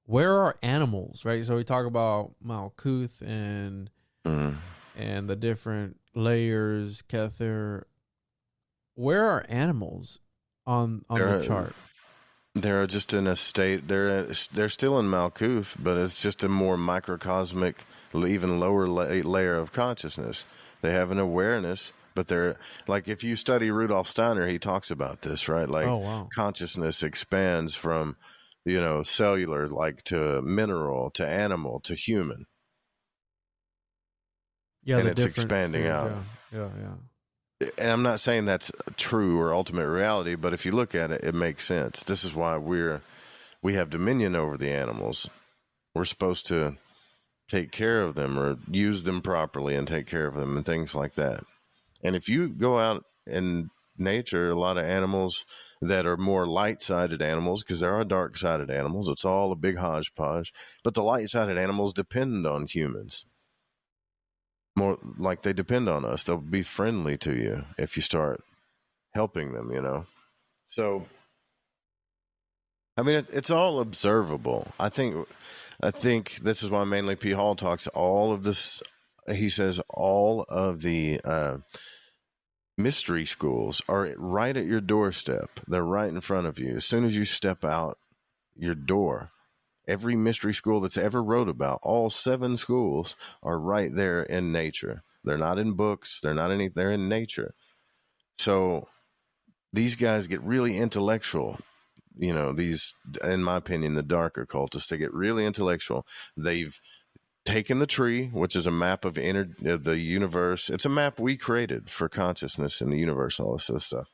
where are animals, right? So we talk about Malkuth and the different layers, Kether. Where are animals on the chart? They're just in a state. They're still in Malkuth, but it's just a more microcosmic, even lower layer of consciousness. They have an awareness, but they're like, if you study Rudolf Steiner, he talks about this, right? Like consciousness expands from, cellular, like to mineral, to animal, to human. Yeah, and the it's different expanding spheres, out. Yeah. And I'm not saying that's true or ultimate reality, but if you look at it, it makes sense. This is why we have dominion over the animals. We're supposed to take care of them or use them properly and take care of them and things like that. And if you go out in nature, a lot of animals that are more light-sided animals, because there are dark-sided animals, it's all a big hodgepodge, but the light-sided animals depend on humans. More like they depend on us. They'll be friendly to you if you start helping them, you know? So, I mean, it's all observable. I think this is why mainly P. Hall talks all of this. He says all of the mystery schools are right at your doorstep. They're right in front of you. As soon as you step out your door, every mystery school that's ever wrote about, all 7 schools are right there in nature. They're not in books. They're in nature. So these guys get really intellectual. You know, these, in my opinion, the dark occultists, they get really intellectual. They've taken the tree, which is a map of the universe. It's a map we created for consciousness in the universe, all this other stuff.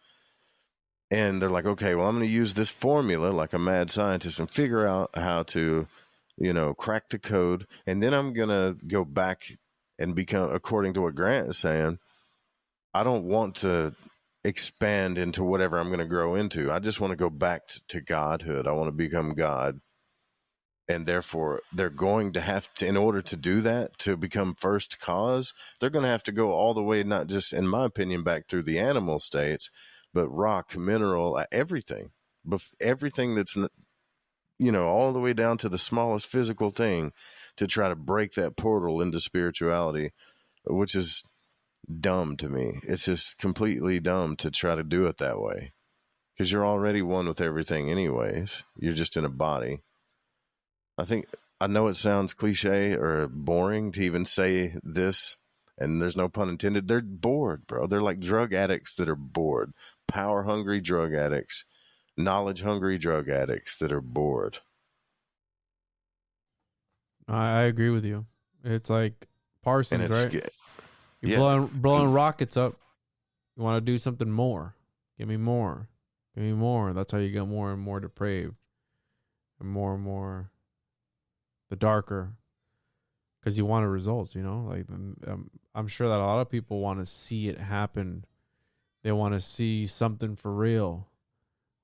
And they're like, okay, well, I'm going to use this formula like a mad scientist and figure out how to, you know, crack the code. And then I'm going to go back and become, according to what Grant is saying, I don't want to expand into whatever I'm going to grow into. I just want to go back to godhood. I want to become God. And therefore, they're going to have to, in order to do that, to become first cause, they're going to have to go all the way, not just, in my opinion, back through the animal states, but rock, mineral, everything. Everything that's, you know, all the way down to the smallest physical thing to try to break that portal into spirituality, which is dumb to me. It's just completely dumb to try to do it that way, because you're already one with everything anyways. You're just in a body. I know it sounds cliche or boring to even say this, and there's no pun intended. They're bored, bro. They're like drug addicts that are bored. Power-hungry drug addicts. Knowledge-hungry drug addicts that are bored. I agree with you. It's like Parsons, right? You're blowing rockets up. You want to do something more. Give me more. Give me more. That's how you get more and more depraved. And more the darker. Because you want results, you know? Like, I'm sure that a lot of people want to see it happen. They want to see something for real,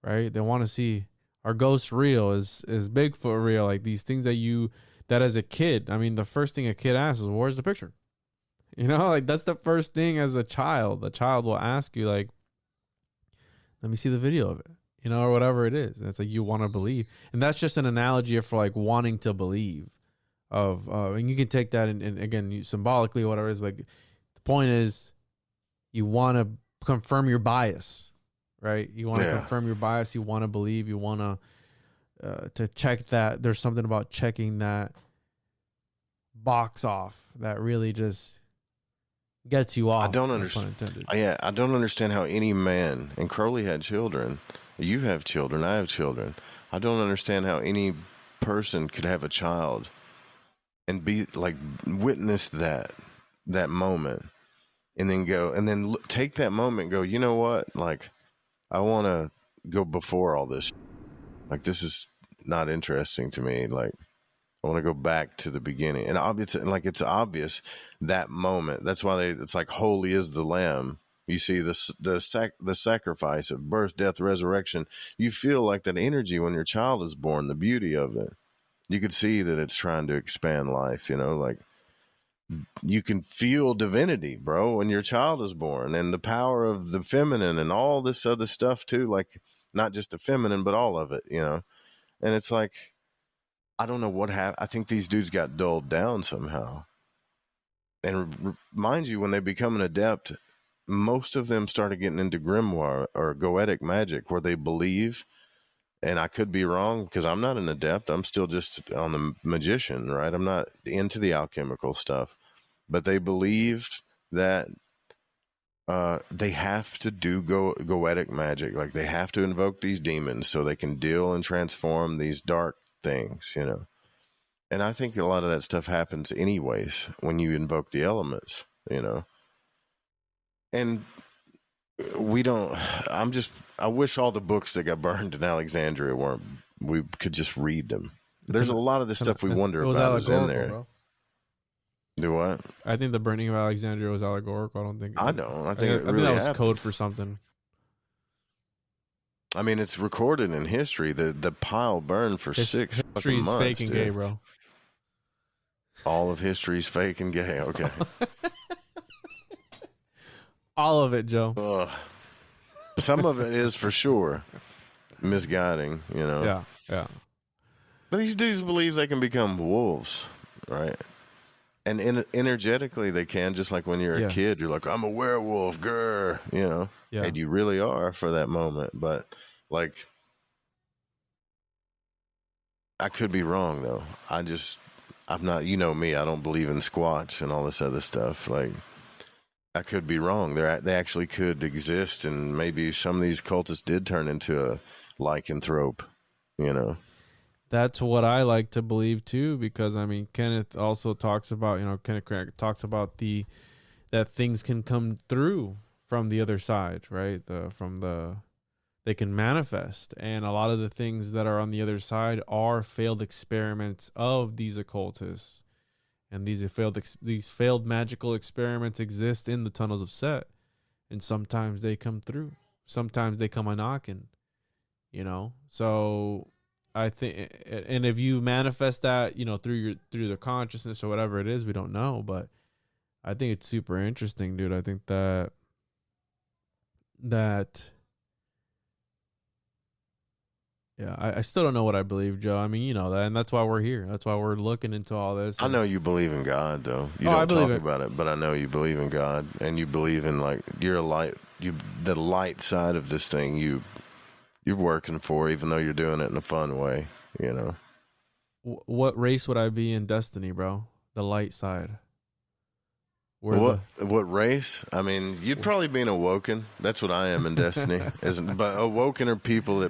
right? They want to see, are ghosts real? Is Bigfoot real? Like these things that as a kid, I mean, the first thing a kid asks is, where's the picture? You know, like that's the first thing as a child. The child will ask you, like, let me see the video of it, you know, or whatever it is. And it's like, you want to believe. And that's just an analogy for like wanting to believe and you can take that and again, symbolically, whatever it is. Like the point is you want to confirm your bias, right? You want to confirm your bias. You want to believe, you want to check that. There's something about checking that box off that really just gets you off. I don't understand. I don't understand how any man, and Crowley had children. You have children. I have children. I don't understand how any person could have a child and be like, witness that moment and then go, and then take that moment and go, you know what? Like, I want to go before all this. Like, this is not interesting to me. Like, I want to go back to the beginning. And it's obvious that moment. That's why it's like, holy is the Lamb. You see the sacrifice of birth, death, resurrection. You feel like that energy when your child is born, the beauty of it. You could see that it's trying to expand life, you know, like you can feel divinity, bro, when your child is born, and the power of the feminine and all this other stuff too. Like, not just the feminine, but all of it, you know? And it's like, I don't know what happened. I think these dudes got dulled down somehow. And mind you, when they become an adept, most of them started getting into grimoire or goetic magic, where they believe, and I could be wrong because I'm not an adept. I'm still just on the magician, right? I'm not into the alchemical stuff. But they believed that they have to do goetic magic. Like, they have to invoke these demons so they can deal and transform these dark things, you know. And I think a lot of that stuff happens anyways when you invoke the elements. you know. And we don't, I wish all the books that got burned in Alexandria we could just read them. There's a lot of the stuff we wonder about is in there. Bro. Do what? I think the burning of Alexandria was allegorical. I don't think. I don't. I think it really think that was happened. code for something. I mean, it's recorded in history. The pile burned for 6 fucking History's months. fake and gay, bro. All of history's fake and gay. Okay. All of it, Joe. Some of it is for sure misguiding, you know. Yeah. But these dudes believe they can become wolves, right? And energetically they can, just like when you're a kid, you're like, I'm a werewolf, grr, you know. Yeah. And you really are for that moment. But, like, I could be wrong, though. I'm not, you know me, I don't believe in Squatch and all this other stuff. Like, I could be wrong. They actually could exist, and maybe some of these cultists did turn into a lycanthrope, you know. That's what I like to believe too, because I mean, Kenneth also talks about, Kenneth Grant talks about that things can come through from the other side, right? They can manifest, and a lot of the things that are on the other side are failed experiments of these occultists, and these failed magical experiments exist in the tunnels of Set, and sometimes they come through, sometimes they come a knocking, you know. So I think, and if you manifest that, through their consciousness or whatever it is, we don't know, but I think it's super interesting, dude. I think that yeah, I still don't know what I believe, Joe. I mean, you know that, and that's why we're here. That's why we're looking into all this. I know you believe in God, though. You don't talk about it, but I know you believe in God, and you believe in, like, you're a light. The light side of this thing, you're working for, even though you're doing it in a fun way, you know. What race would I be in Destiny, bro? The light side. What race? I mean, you'd probably be an Awoken. That's what I am in Destiny. But Awoken are people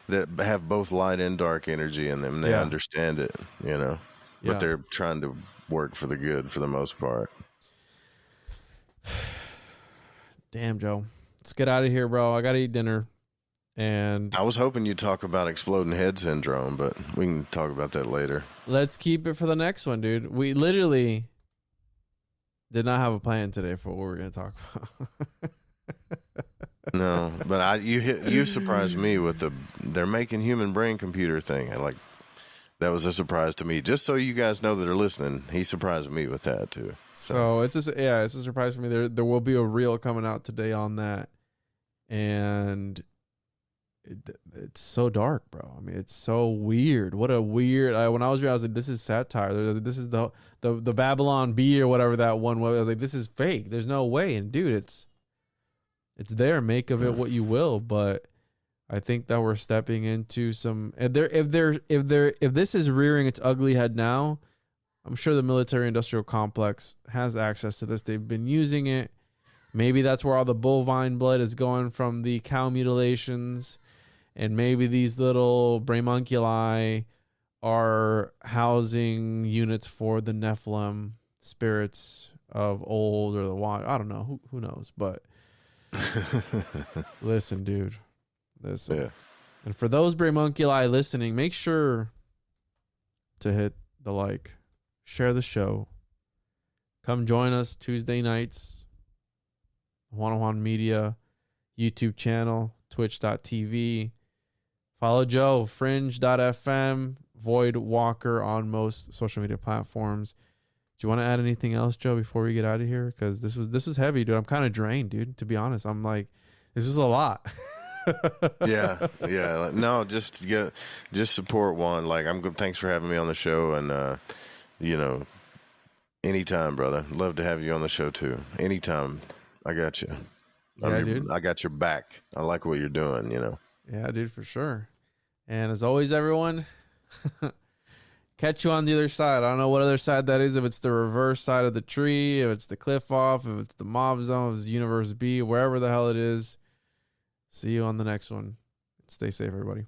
that have both light and dark energy in them. They understand it, you know. Yeah. But they're trying to work for the good for the most part. Damn, Joe. Let's get out of here, bro. I got to eat dinner. And I was hoping you'd talk about exploding head syndrome, but we can talk about that later. Let's keep it for the next one, dude. We literally did not have a plan today for what we were going to talk about. No, but you surprised me with they're making human brain computer thing. That was a surprise to me. Just so you guys know that are listening, he surprised me with that too. So it's a surprise for me. There will be a reel coming out today on that, and it's so dark, bro. I mean, it's so weird. What a weird. When I was reading, I was like, this is satire. This is the Babylon Bee or whatever that one was. I was like, this is fake. There's no way. And dude, it's there. Make of it what you will. But I think that we're stepping into some. If this is rearing its ugly head now, I'm sure the military-industrial complex has access to this. They've been using it. Maybe that's where all the bovine blood is going from the cow mutilations. And maybe these little Brainunculi are housing units for the Nephilim spirits of old or the water. I don't know. Who knows? But listen, dude. Listen. Yeah. And for those Brainunculi listening, make sure to hit the like, share the show. Come join us Tuesday nights. One Media YouTube channel, twitch.tv. Follow Joe, fringe.fm, Void Walker on most social media platforms. Do you want to add anything else, Joe, before we get out of here? Because this was heavy, dude. I'm kind of drained, dude, to be honest. I'm like, this is a lot. Yeah. No, just support Juan. Like, thanks for having me on the show, and anytime, brother. Love to have you on the show too. Anytime. I got you. Dude. I got your back. I like what you're doing, you know. Yeah, dude, for sure. And as always, everyone, catch you on the other side. I don't know what other side that is, if it's the reverse side of the tree, if it's the cliff off, if it's the mob zone, if it's Universe B, wherever the hell it is. See you on the next one. Stay safe, everybody.